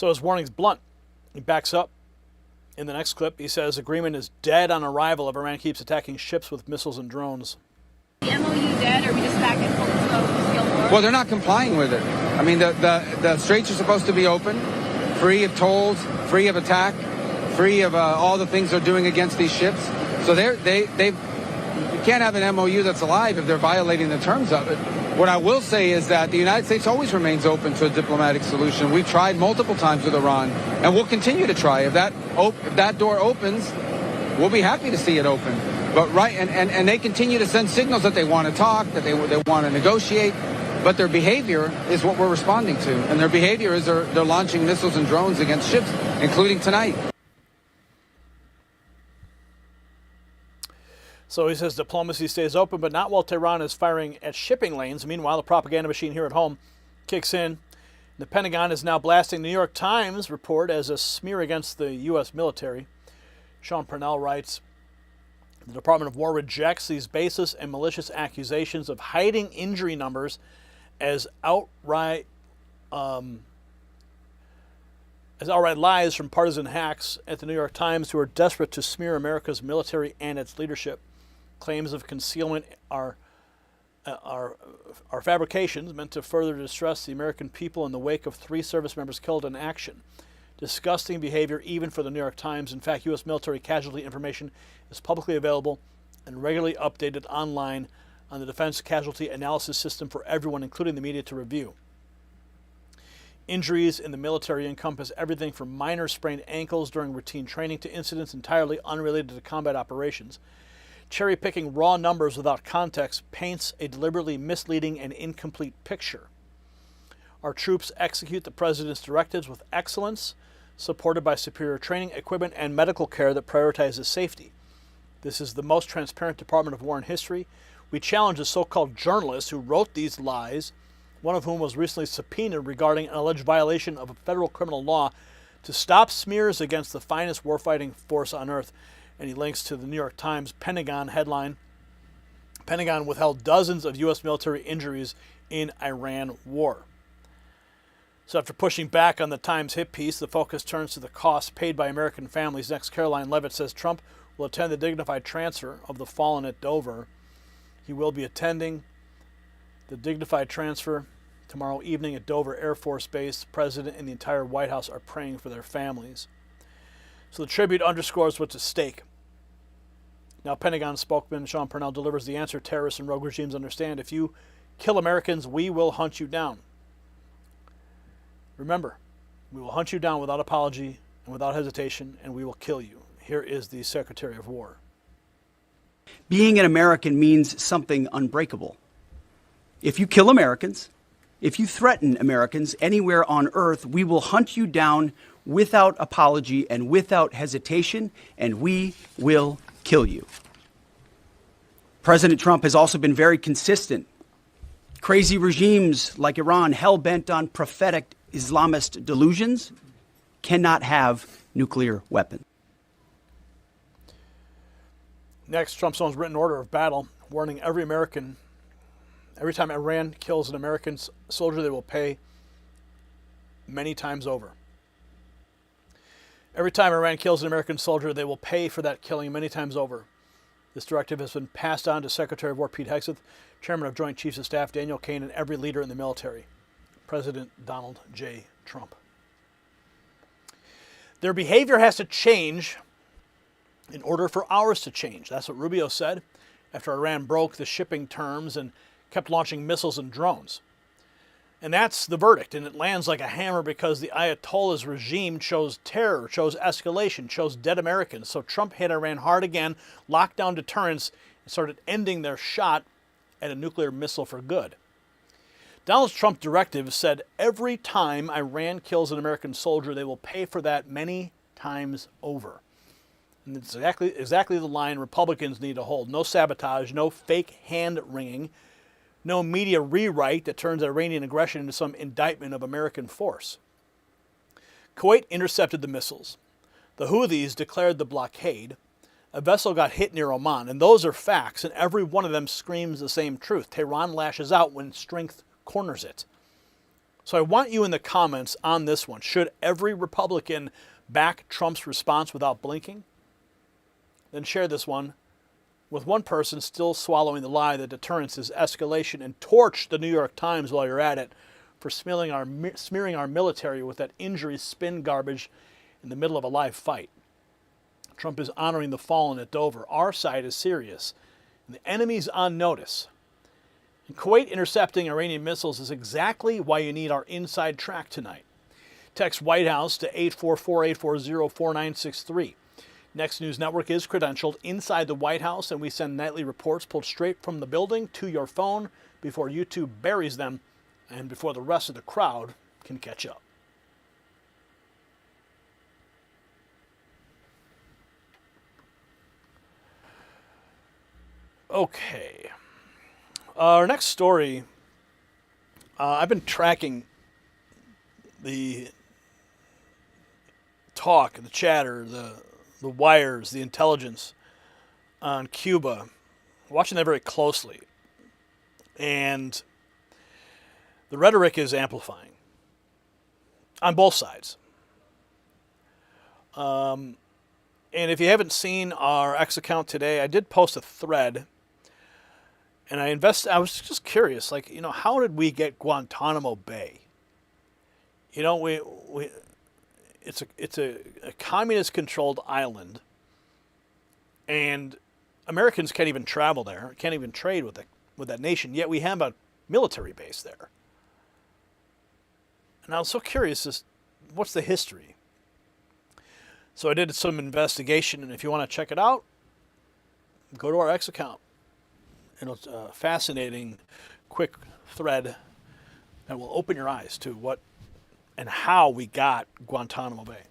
So his warning's blunt. He backs up. In the next clip, he says agreement is dead on arrival if Iran keeps attacking ships with missiles and drones. The MOU dead, or are we just back in full war? Well, they're not complying with it. I mean, the straits are supposed to be open, free of tolls, free of attack, free of all the things they're doing against these ships. So they can't have an MOU that's alive if they're violating the terms of it. What I will say is that the United States always remains open to a diplomatic solution. We've tried multiple times with Iran, and we'll continue to try. If that door opens, we'll be happy to see it open. But and they continue to send signals that they want to talk, that they want to negotiate, but their behavior is what we're responding to. And their behavior is they're launching missiles and drones against ships, including tonight. So he says diplomacy stays open, but not while Tehran is firing at shipping lanes. Meanwhile, the propaganda machine here at home kicks in. The Pentagon is now blasting the New York Times report as a smear against the U.S. military. Sean Purnell writes, the Department of War rejects these baseless and malicious accusations of hiding injury numbers as outright lies from partisan hacks at the New York Times who are desperate to smear America's military and its leadership. Claims of concealment are fabrications meant to further distress the American people in the wake of 3 service members killed in action. Disgusting behavior even for the New York Times. In fact, U.S. military casualty information is publicly available and regularly updated online on the Defense Casualty Analysis System for everyone, including the media, to review. Injuries in the military encompass everything from minor sprained ankles during routine training to incidents entirely unrelated to combat operations. Cherry-picking raw numbers without context paints a deliberately misleading and incomplete picture. Our troops execute the President's directives with excellence, supported by superior training, equipment, and medical care that prioritizes safety. This is the most transparent Department of War in history. We challenge the so-called journalists who wrote these lies, one of whom was recently subpoenaed regarding an alleged violation of a federal criminal law, to stop smears against the finest warfighting force on earth. And he links to the New York Times Pentagon headline, Pentagon withheld dozens of U.S. military injuries in Iran war. So after pushing back on the Times hit piece, the focus turns to the costs paid by American families. Next, Caroline Levitt says Trump will attend the dignified transfer of the fallen at Dover. He will be attending the dignified transfer tomorrow evening at Dover Air Force Base. The President and the entire White House are praying for their families. So the tribute underscores what's at stake. Now, Pentagon spokesman Sean Purnell delivers the answer terrorists and rogue regimes understand. If you kill Americans, we will hunt you down. Remember, we will hunt you down without apology and without hesitation, and we will kill you. Here is the Secretary of War. Being an American means something unbreakable. If you kill Americans, if you threaten Americans anywhere on earth, we will hunt you down without apology and without hesitation, and we will kill you. President Trump has also been very consistent. Crazy regimes like Iran, hell-bent on prophetic Islamist delusions, cannot have nuclear weapons. Next, Trump's own written order of battle, warning every American, every time Iran kills an American soldier, they will pay many times over. Every time Iran kills an American soldier, they will pay for that killing many times over. This directive has been passed on to Secretary of War Pete Hegseth, Chairman of Joint Chiefs of Staff Daniel Kaine, and every leader in the military, President Donald J. Trump. Their behavior has to change in order for ours to change. That's what Rubio said after Iran broke the shipping terms and kept launching missiles and drones. And that's the verdict, and it lands like a hammer because the Ayatollah's regime chose terror, chose escalation, chose dead Americans. So Trump hit Iran hard again, locked down deterrence, and started ending their shot at a nuclear missile for good. Donald Trump's directive said every time Iran kills an American soldier, they will pay for that many times over. And it's exactly the line Republicans need to hold. No sabotage, no fake hand-wringing, no media rewrite that turns Iranian aggression into some indictment of American force. Kuwait intercepted the missiles. The Houthis declared the blockade. A vessel got hit near Oman, and those are facts, and every one of them screams the same truth. Tehran lashes out when strength corners it. So I want you in the comments on this one. Should every Republican back Trump's response without blinking? Then share this one with one person still swallowing the lie that deterrence is escalation, and torch the New York Times while you're at it for smearing our military with that injury spin garbage in the middle of a live fight. Trump is honoring the fallen at Dover. Our side is serious, and the enemy's on notice. And Kuwait intercepting Iranian missiles is exactly why you need our inside track tonight. Text White House to 844-840-4963. Next News Network is credentialed inside the White House, and we send nightly reports pulled straight from the building to your phone before YouTube buries them and before the rest of the crowd can catch up. Okay. Our next story, I've been tracking the talk, the chatter, the wires, the intelligence on Cuba, watching that very closely. And the rhetoric is amplifying on both sides. And if you haven't seen our X account today, I did post a thread. And I was just curious, like, you know, how did we get Guantanamo Bay? You know, it's a communist-controlled island, and Americans can't even travel there, can't even trade with that nation. Yet we have a military base there. And I was so curious, what's the history? So I did some investigation, and if you want to check it out, go to our X account. And it's a fascinating, quick thread that will open your eyes to what and how we got Guantanamo Bay.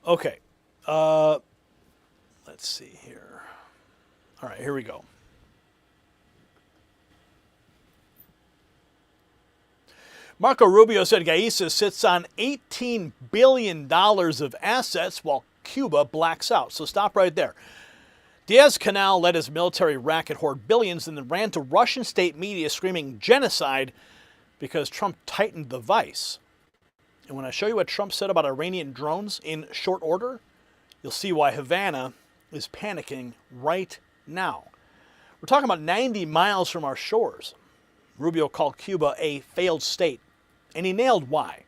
Okay. Let's see here. All right, here we go. Marco Rubio said Gaisa sits on $18 billion of assets while Cuba blacks out. So stop right there. Diaz-Canel let his military racket hoard billions and then ran to Russian state media screaming genocide because Trump tightened the vice. And when I show you what Trump said about Iranian drones in short order, you'll see why Havana is panicking right now. We're talking about 90 miles from our shores. Rubio called Cuba a failed state, and he nailed why.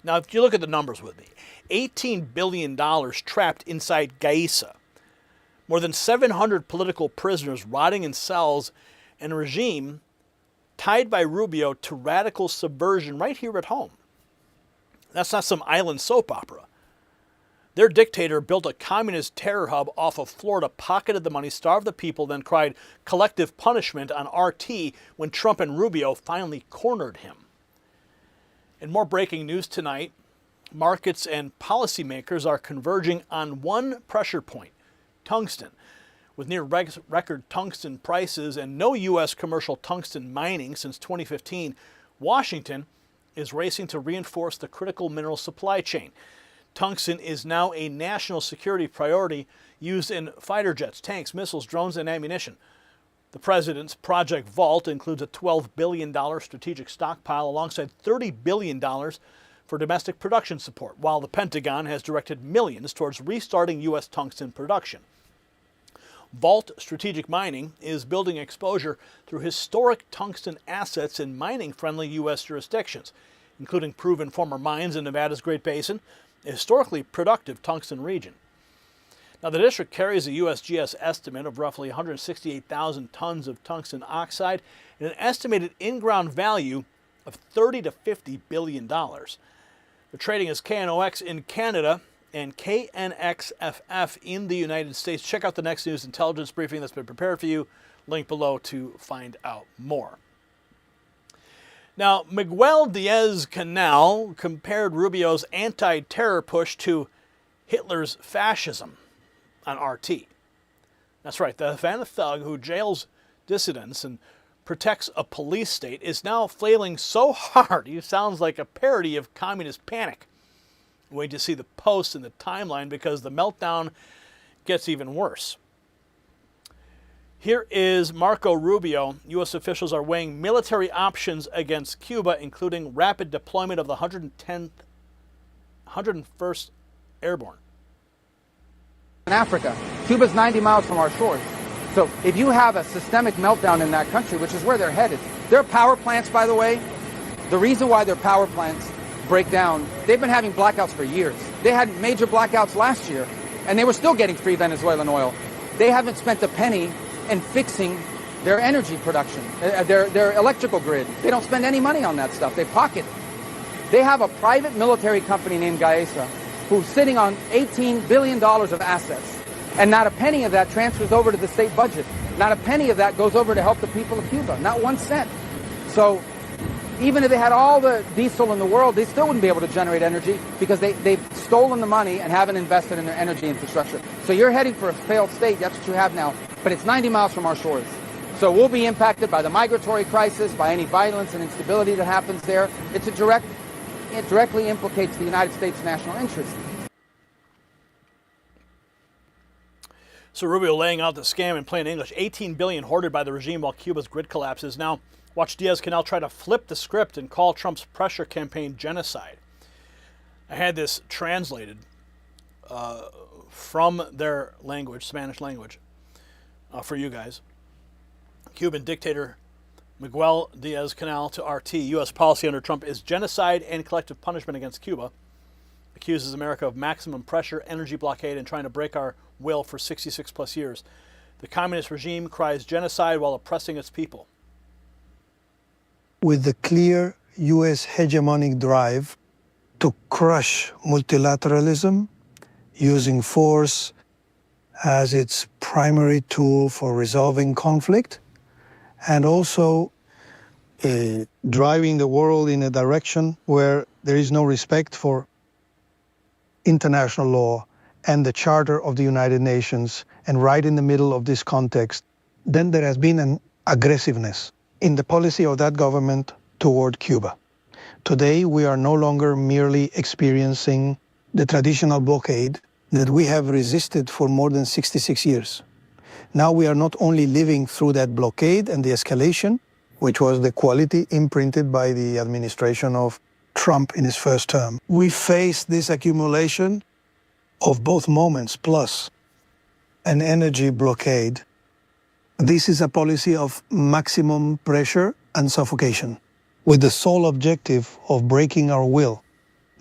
Now, if you look at the numbers with me, $18 billion trapped inside Gaisa. More than 700 political prisoners rotting in cells, and a regime tied by Rubio to radical subversion right here at home. That's not some island soap opera. Their dictator built a communist terror hub off of Florida, pocketed the money, starved the people, then cried collective punishment on RT when Trump and Rubio finally cornered him. And more breaking news tonight, markets and policymakers are converging on one pressure point: tungsten. With near record tungsten prices and no U.S. commercial tungsten mining since 2015, Washington is racing to reinforce the critical mineral supply chain. Tungsten is now a national security priority used in fighter jets, tanks, missiles, drones, and ammunition. The president's Project Vault includes a $12 billion strategic stockpile alongside $30 billion for domestic production support, while the Pentagon has directed millions towards restarting U.S. tungsten production. Vault Strategic Mining is building exposure through historic tungsten assets in mining-friendly U.S. jurisdictions, including proven former mines in Nevada's Great Basin, a historically productive tungsten region. Now, the district carries a USGS estimate of roughly 168,000 tons of tungsten oxide and an estimated in-ground value of $30 to $50 billion. They're trading as KNOX in Canada and KNXFF in the United States. Check out the Next News intelligence briefing that's been prepared for you. Link below to find out more. Now, Miguel Diaz-Canel compared Rubio's anti-terror push to Hitler's fascism on RT. That's right, the Havana thug who jails dissidents and protects a police state is now flailing so hard he sounds like a parody of communist panic. Wait to see the posts in the timeline because the meltdown gets even worse. Here is Marco Rubio. U.S. officials are weighing military options against Cuba, including rapid deployment of the 101st Airborne. In Africa, Cuba's 90 miles from our shores. So if you have a systemic meltdown in that country, which is where they're headed, their power plants, by the way, the reason why their power plants break down, they've been having blackouts for years. They had major blackouts last year, and they were still getting free Venezuelan oil. They haven't spent a penny in fixing their energy production, their electrical grid. They don't spend any money on that stuff. They pocket it. They have a private military company named Gaesa who's sitting on $18 billion of assets, and not a penny of that transfers over to the state budget. Not a penny of that goes over to help the people of Cuba, not 1 cent. So even if they had all the diesel in the world, they still wouldn't be able to generate energy because they've stolen the money and haven't invested in their energy infrastructure. So you're heading for a failed state. That's what you have now. But it's 90 miles from our shores. So we'll be impacted by the migratory crisis, by any violence and instability that happens there. It directly implicates the United States' national interest. So Rubio laying out the scam in plain English. $18 billion hoarded by the regime while Cuba's grid collapses. Now, watch Diaz-Canel try to flip the script and call Trump's pressure campaign genocide. I had this translated from their language, Spanish language, for you guys. Cuban dictator Miguel Diaz-Canel to RT. U.S. policy under Trump is genocide and collective punishment against Cuba. Accuses America of maximum pressure, energy blockade, and trying to break our will for 66 plus years. The communist regime cries genocide while oppressing its people. With the clear U.S. hegemonic drive to crush multilateralism, using force as its primary tool for resolving conflict, and also driving the world in a direction where there is no respect for international law and the Charter of the United Nations, and right in the middle of this context, then there has been an aggressiveness in the policy of that government toward Cuba. Today, we are no longer merely experiencing the traditional blockade that we have resisted for more than 66 years. Now we are not only living through that blockade and the escalation, which was the quality imprinted by the administration of Trump in his first term. We face this accumulation of both moments plus an energy blockade. This is a policy of maximum pressure and suffocation, with the sole objective of breaking our will.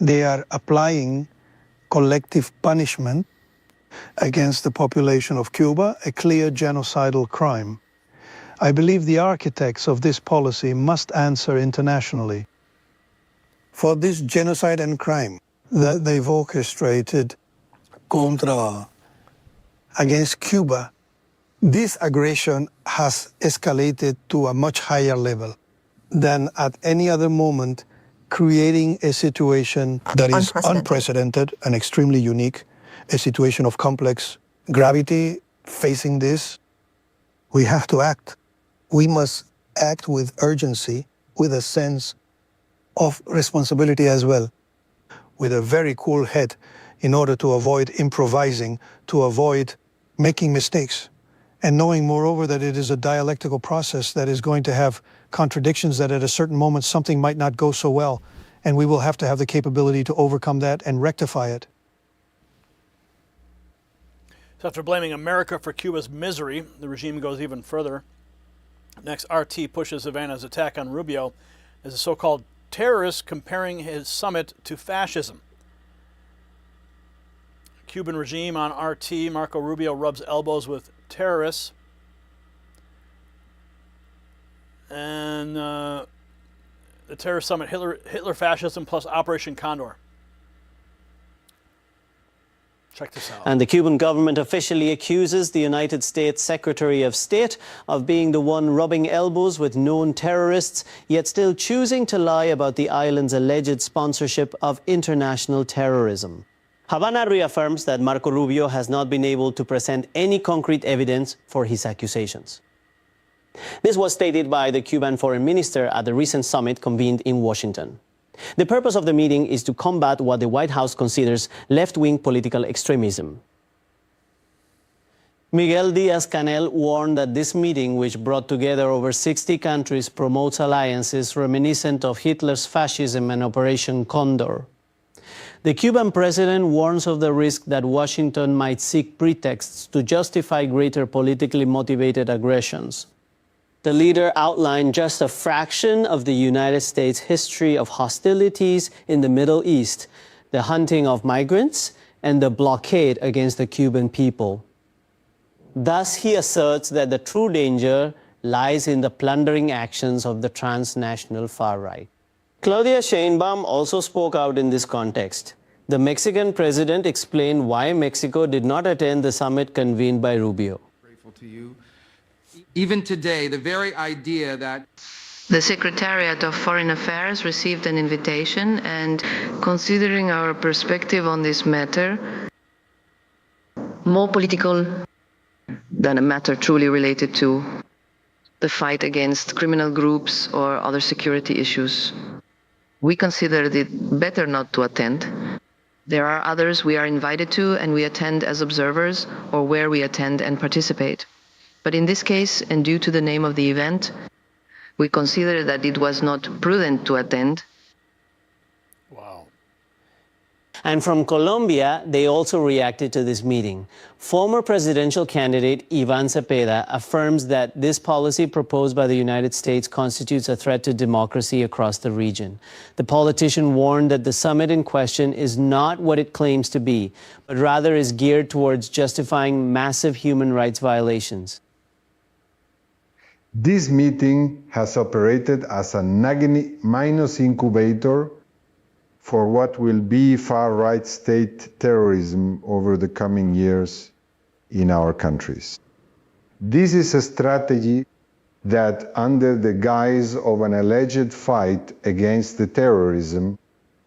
They are applying collective punishment against the population of Cuba, a clear genocidal crime. I believe the architects of this policy must answer internationally for this genocide and crime that they've orchestrated against Cuba. This aggression has escalated to a much higher level than at any other moment, creating a situation that is unprecedented and extremely unique, a situation of complex gravity. Facing this, we have to act. We must act with urgency, with a sense of responsibility as well, with a very cool head, in order to avoid improvising, to avoid making mistakes, and knowing moreover that it is a dialectical process that is going to have contradictions, that at a certain moment something might not go so well, and we will have to have the capability to overcome that and rectify it. So after blaming America for Cuba's misery, the regime goes even further. Next, RT pushes Havana's attack on Rubio as a so-called terrorist, comparing his summit to fascism. Cuban regime on RT, Marco Rubio rubs elbows with terrorists. And the terrorist summit, Hitler fascism plus Operation Condor. Check this out. And the Cuban government officially accuses the United States Secretary of State of being the one rubbing elbows with known terrorists, yet still choosing to lie about the island's alleged sponsorship of international terrorism. Havana reaffirms that Marco Rubio has not been able to present any concrete evidence for his accusations. This was stated by the Cuban foreign minister at the recent summit convened in Washington. The purpose of the meeting is to combat what the White House considers left-wing political extremism. Miguel Díaz-Canel warned that this meeting, which brought together over 60 countries, promotes alliances reminiscent of Hitler's fascism and Operation Condor. The Cuban president warns of the risk that Washington might seek pretexts to justify greater politically motivated aggressions. The leader outlined just a fraction of the United States' history of hostilities in the Middle East, the hunting of migrants, and the blockade against the Cuban people. Thus, he asserts that the true danger lies in the plundering actions of the transnational far right. Claudia Sheinbaum also spoke out in this context. The Mexican president explained why Mexico did not attend the summit convened by Rubio. Grateful to you. Even today, the very idea that the Secretariat of Foreign Affairs received an invitation, and considering our perspective on this matter, more political than a matter truly related to the fight against criminal groups or other security issues, we considered it better not to attend. There are others we are invited to and we attend as observers, or where we attend and participate. But in this case, and due to the name of the event, we considered that it was not prudent to attend. And from Colombia, they also reacted to this meeting. Former presidential candidate Iván Cepeda affirms that this policy proposed by the United States constitutes a threat to democracy across the region. The politician warned that the summit in question is not what it claims to be, but rather is geared towards justifying massive human rights violations. This meeting has operated as a minus incubator for what will be far-right state terrorism over the coming years in our countries. This is a strategy that, under the guise of an alleged fight against the terrorism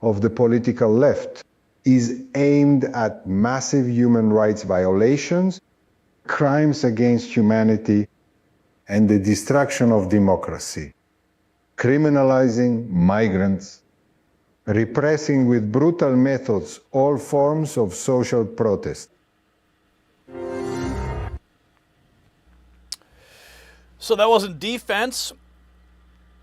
of the political left, is aimed at massive human rights violations, crimes against humanity, and the destruction of democracy, criminalizing migrants, repressing with brutal methods all forms of social protest. So that wasn't defense.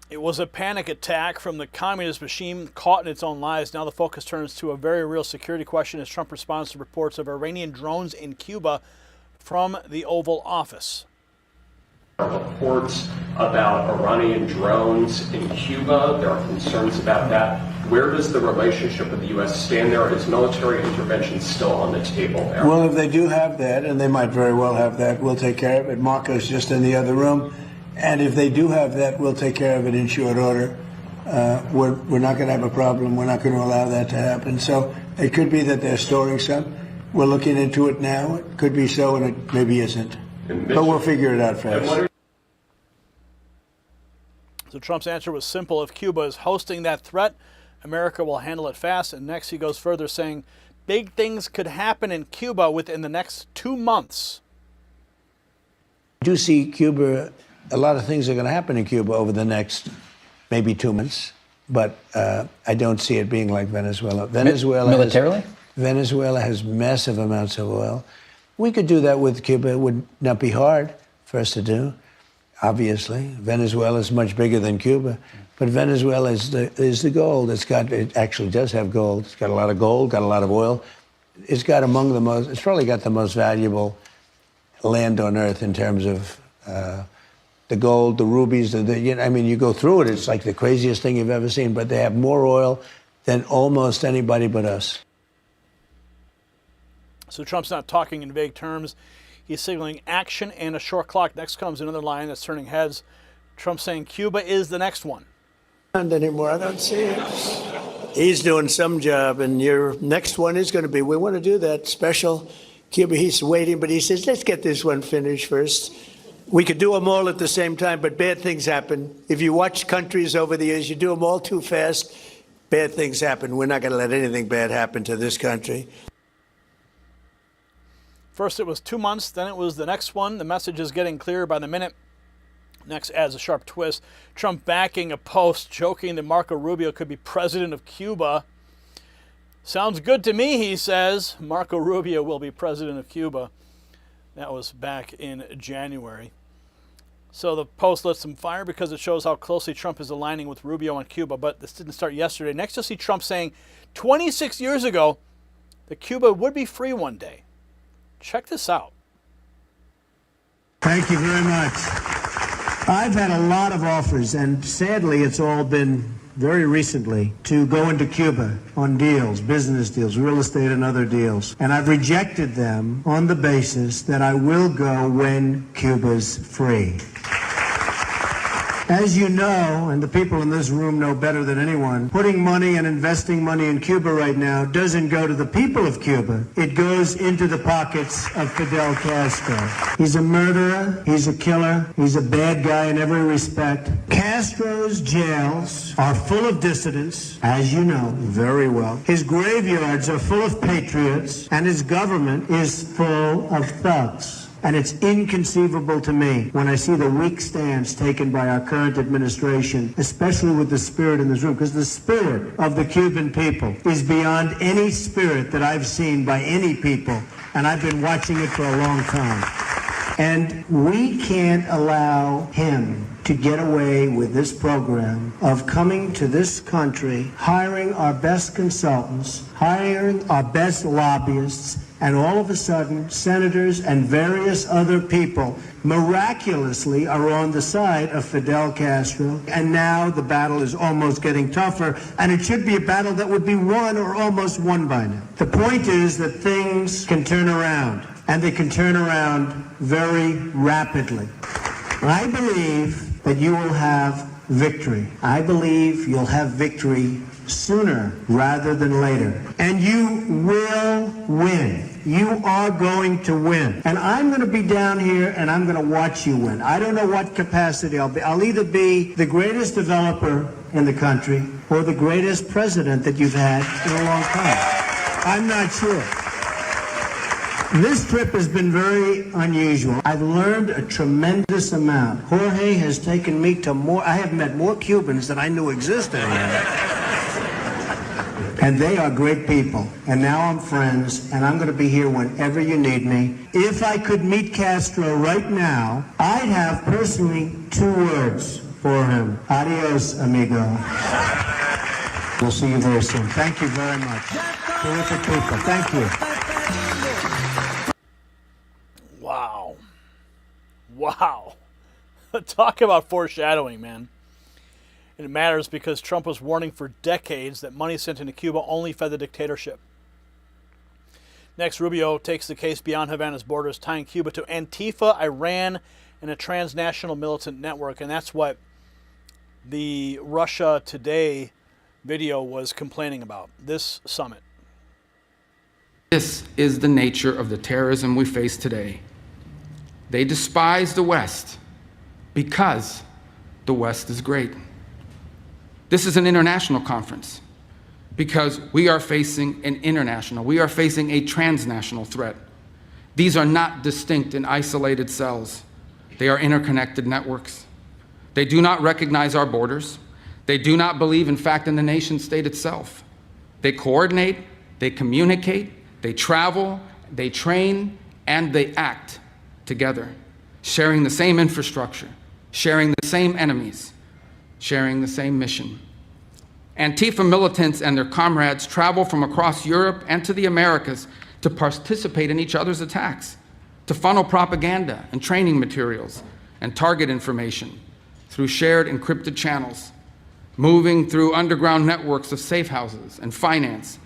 It was a panic attack from the communist regime caught in its own lies. Now the focus turns to a very real security question as Trump responds to reports of Iranian drones in Cuba from the Oval Office. Reports about Iranian drones in Cuba. There are concerns about that. Where does the relationship with the U.S. stand there? Is military intervention still on the table there? Well, if they do have that, and they might very well have that, we'll take care of it. Marco's just in the other room. And if they do have that, we'll take care of it in short order. We're not going to have a problem. We're not going to allow that to happen. So it could be that they're storing some. We're looking into it now. It could be so, and it maybe isn't. But we'll figure it out fast. So Trump's answer was simple. If Cuba is hosting that threat, America will handle it fast. And next he goes further, saying big things could happen in Cuba within the next 2 months. I do see Cuba, a lot of things are going to happen in Cuba over the next maybe 2 months. But I don't see it being like Venezuela. Militarily? Venezuela has massive amounts of oil. We could do that with Cuba. It would not be hard for us to do, obviously. Venezuela is much bigger than Cuba. But Venezuela is the gold. It actually does have gold. It's got a lot of gold, got a lot of oil. It's probably got the most valuable land on earth in terms of the gold, the rubies. You go through it, it's like the craziest thing you've ever seen. But they have more oil than almost anybody but us. So Trump's not talking in vague terms. He's signaling action and a short clock. Next comes another line that's turning heads. Trump saying Cuba is the next one. Anymore, I don't see it. He's doing some job, and your next one is going to be, we want to do that special Cuba. He's waiting, but he says, let's get this one finished first. We could do them all at the same time, but bad things happen. If you watch countries over the years, you do them all too fast, bad things happen. We're not going to let anything bad happen to this country. First it was 2 months, then it was the next one. The message is getting clearer by the minute. Next adds a sharp twist. Trump backing a post joking that Marco Rubio could be president of Cuba. Sounds good to me, he says. Marco Rubio will be president of Cuba. That was back in January. So the Post lets him fire because it shows how closely Trump is aligning with Rubio on Cuba. But this didn't start yesterday. Next, you'll see Trump saying 26 years ago that Cuba would be free one day. Check this out. Thank you very much. I've had a lot of offers, and sadly it's all been very recently, to go into Cuba on deals, business deals, real estate and other deals. And I've rejected them on the basis that I will go when Cuba's free. As you know, and the people in this room know better than anyone, putting money and investing money in Cuba right now doesn't go to the people of Cuba. It goes into the pockets of Fidel Castro. He's a murderer, he's a killer, he's a bad guy in every respect. Castro's jails are full of dissidents, as you know very well. His graveyards are full of patriots, and his government is full of thugs. And it's inconceivable to me when I see the weak stance taken by our current administration, especially with the spirit in this room, because the spirit of the Cuban people is beyond any spirit that I've seen by any people, and I've been watching it for a long time. And we can't allow him to get away with this program of coming to this country, hiring our best consultants, hiring our best lobbyists, and all of a sudden, senators and various other people miraculously are on the side of Fidel Castro. And now the battle is almost getting tougher, and it should be a battle that would be won or almost won by now. The point is that things can turn around, and they can turn around very rapidly. I believe that you will have victory. I believe you'll have victory sooner rather than later. And you will win. You are going to win. And I'm going to be down here and I'm going to watch you win. I don't know what capacity I'll be. I'll either be the greatest developer in the country or the greatest president that you've had in a long time. I'm not sure. This trip has been very unusual. I've learned a tremendous amount. Jorge has taken me to I have met more Cubans than I knew existed. And they are great people. And now I'm friends, and I'm going to be here whenever you need me. If I could meet Castro right now, I'd have personally 2 words for him. Adios, amigo. We'll see you very soon. Thank you very much. Terrific people. Thank you. Wow. Wow. Talk about foreshadowing, man. And it matters because Trump was warning for decades that money sent into Cuba only fed the dictatorship. Next, Rubio takes the case beyond Havana's borders, tying Cuba to Antifa, Iran, and a transnational militant network. And that's what the Russia Today video was complaining about, this summit. This is the nature of the terrorism we face today. They despise the West because the West is great. This is an international conference because we are facing we are facing a transnational threat. These are not distinct and isolated cells. They are interconnected networks. They do not recognize our borders. They do not believe, in fact, in the nation state itself. They coordinate, they communicate, they travel, they train, and they act together, sharing the same infrastructure, sharing the same enemies, sharing the same mission. Antifa militants and their comrades travel from across Europe and to the Americas to participate in each other's attacks, to funnel propaganda and training materials and target information through shared encrypted channels, moving through underground networks of safe houses and finance,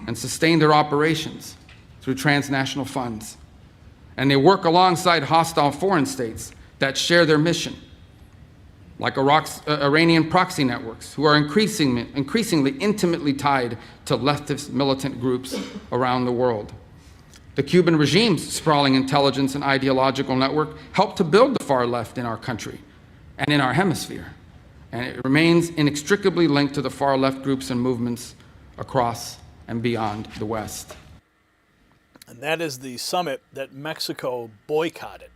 and sustain their operations through transnational funds. And they work alongside hostile foreign states that share their mission, like Iranian proxy networks, who are increasingly intimately tied to leftist militant groups around the world. The Cuban regime's sprawling intelligence and ideological network helped to build the far left in our country and in our hemisphere, and it remains inextricably linked to the far left groups and movements across and beyond the West. And that is the summit that Mexico boycotted.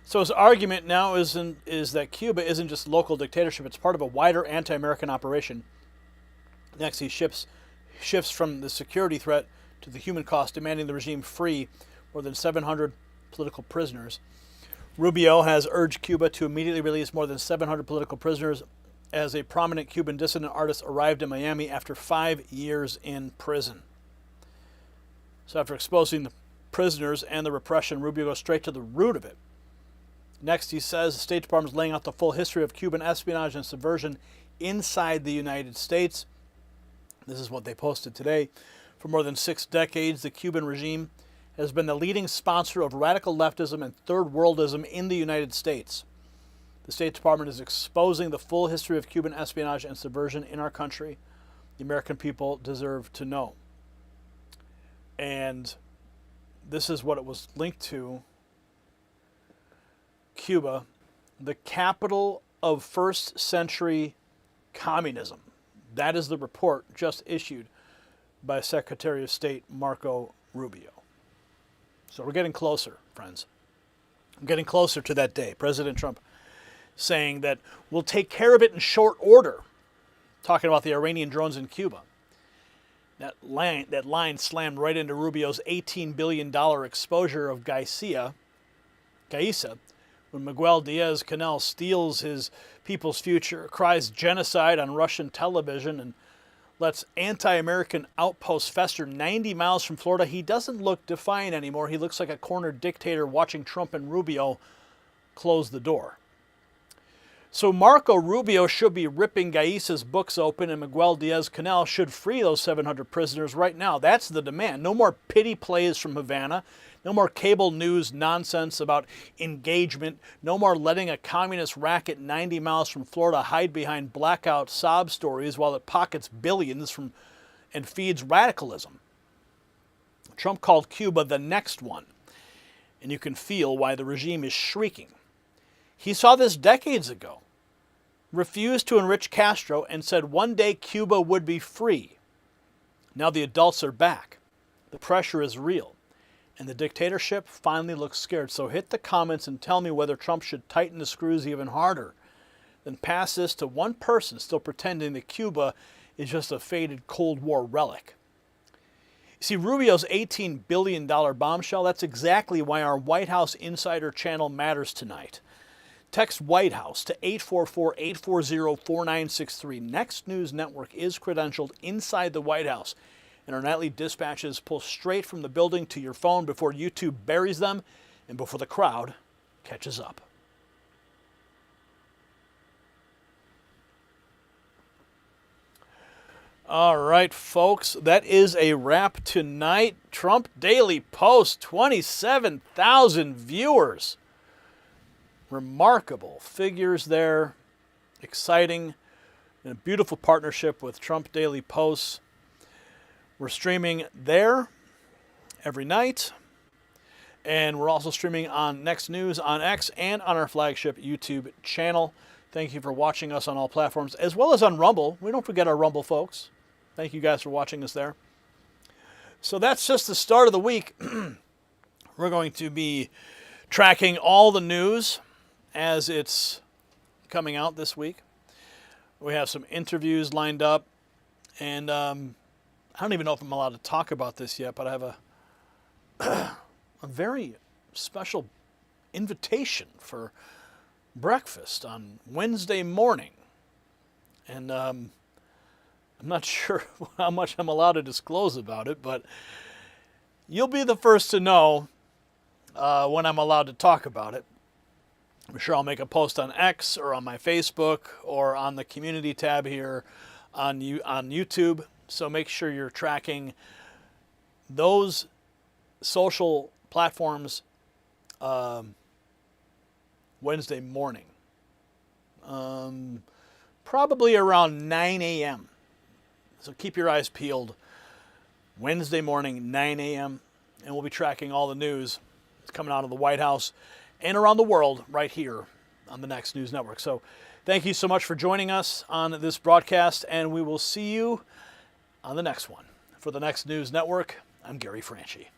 So his argument now is that Cuba isn't just local dictatorship, it's part of a wider anti-American operation. Next, he shifts from the security threat to the human cost, demanding the regime free more than 700 political prisoners. Rubio has urged Cuba to immediately release more than 700 political prisoners as a prominent Cuban dissident artist arrived in Miami after 5 years in prison. So after exposing the prisoners and the repression, Rubio goes straight to the root of it. Next, he says the State Department is laying out the full history of Cuban espionage and subversion inside the United States. This is what they posted today. For more than 6 decades, the Cuban regime has been the leading sponsor of radical leftism and third worldism in the United States. The State Department is exposing the full history of Cuban espionage and subversion in our country. The American people deserve to know. And this is what it was linked to. Cuba, the capital of first century communism. That is the report just issued by Secretary of State Marco Rubio. So we're getting closer, friends. We're getting closer to that day. President Trump saying that we'll take care of it in short order, talking about the Iranian drones in Cuba. That line slammed right into Rubio's $18 billion exposure of Gaisa, when Miguel Diaz-Canel steals his people's future, cries genocide on Russian television, and lets anti-American outposts fester 90 miles from Florida. He doesn't look defiant anymore. He looks like a cornered dictator watching Trump and Rubio close the door. So Marco Rubio should be ripping Gaisa's books open, and Miguel Diaz-Canel should free those 700 prisoners right now. That's the demand. No more pity plays from Havana. No more cable news nonsense about engagement. No more letting a communist racket 90 miles from Florida hide behind blackout sob stories while it pockets billions from and feeds radicalism. Trump called Cuba the next one, and you can feel why the regime is shrieking. He saw this decades ago, refused to enrich Castro, and said one day Cuba would be free. Now the adults are back. The pressure is real. And the dictatorship finally looks scared. So hit the comments and tell me whether Trump should tighten the screws even harder. Then pass this to one person still pretending that Cuba is just a faded Cold War relic. You see, Rubio's $18 billion bombshell, that's exactly why our White House Insider channel matters tonight. Text White House to 844-840-4963. Next News Network is credentialed inside the White House, and our nightly dispatches pull straight from the building to your phone before YouTube buries them and before the crowd catches up. All right, folks, that is a wrap tonight. Trump Daily Post, 27,000 viewers. Remarkable figures there. Exciting. And a beautiful partnership with Trump Daily Post. We're streaming there every night. And we're also streaming on Next News on X and on our flagship YouTube channel. Thank you for watching us on all platforms, as well as on Rumble. We don't forget our Rumble folks. Thank you guys for watching us there. So that's just the start of the week. We're going to be tracking all the news as it's coming out this week. We have some interviews lined up, and I don't even know if I'm allowed to talk about this yet, but I have a very special invitation for breakfast on Wednesday morning. And I'm not sure how much I'm allowed to disclose about it, but you'll be the first to know when I'm allowed to talk about it. I'm sure I'll make a post on X or on my Facebook or on the community tab here on YouTube. So make sure you're tracking those social platforms Wednesday morning. Probably around 9 a.m. So keep your eyes peeled. Wednesday morning, 9 a.m. And we'll be tracking all the news that's coming out of the White House and around the world right here on the Next News Network. So thank you so much for joining us on this broadcast, and we will see you on the next one. For the Next News Network, I'm Gary Franchi.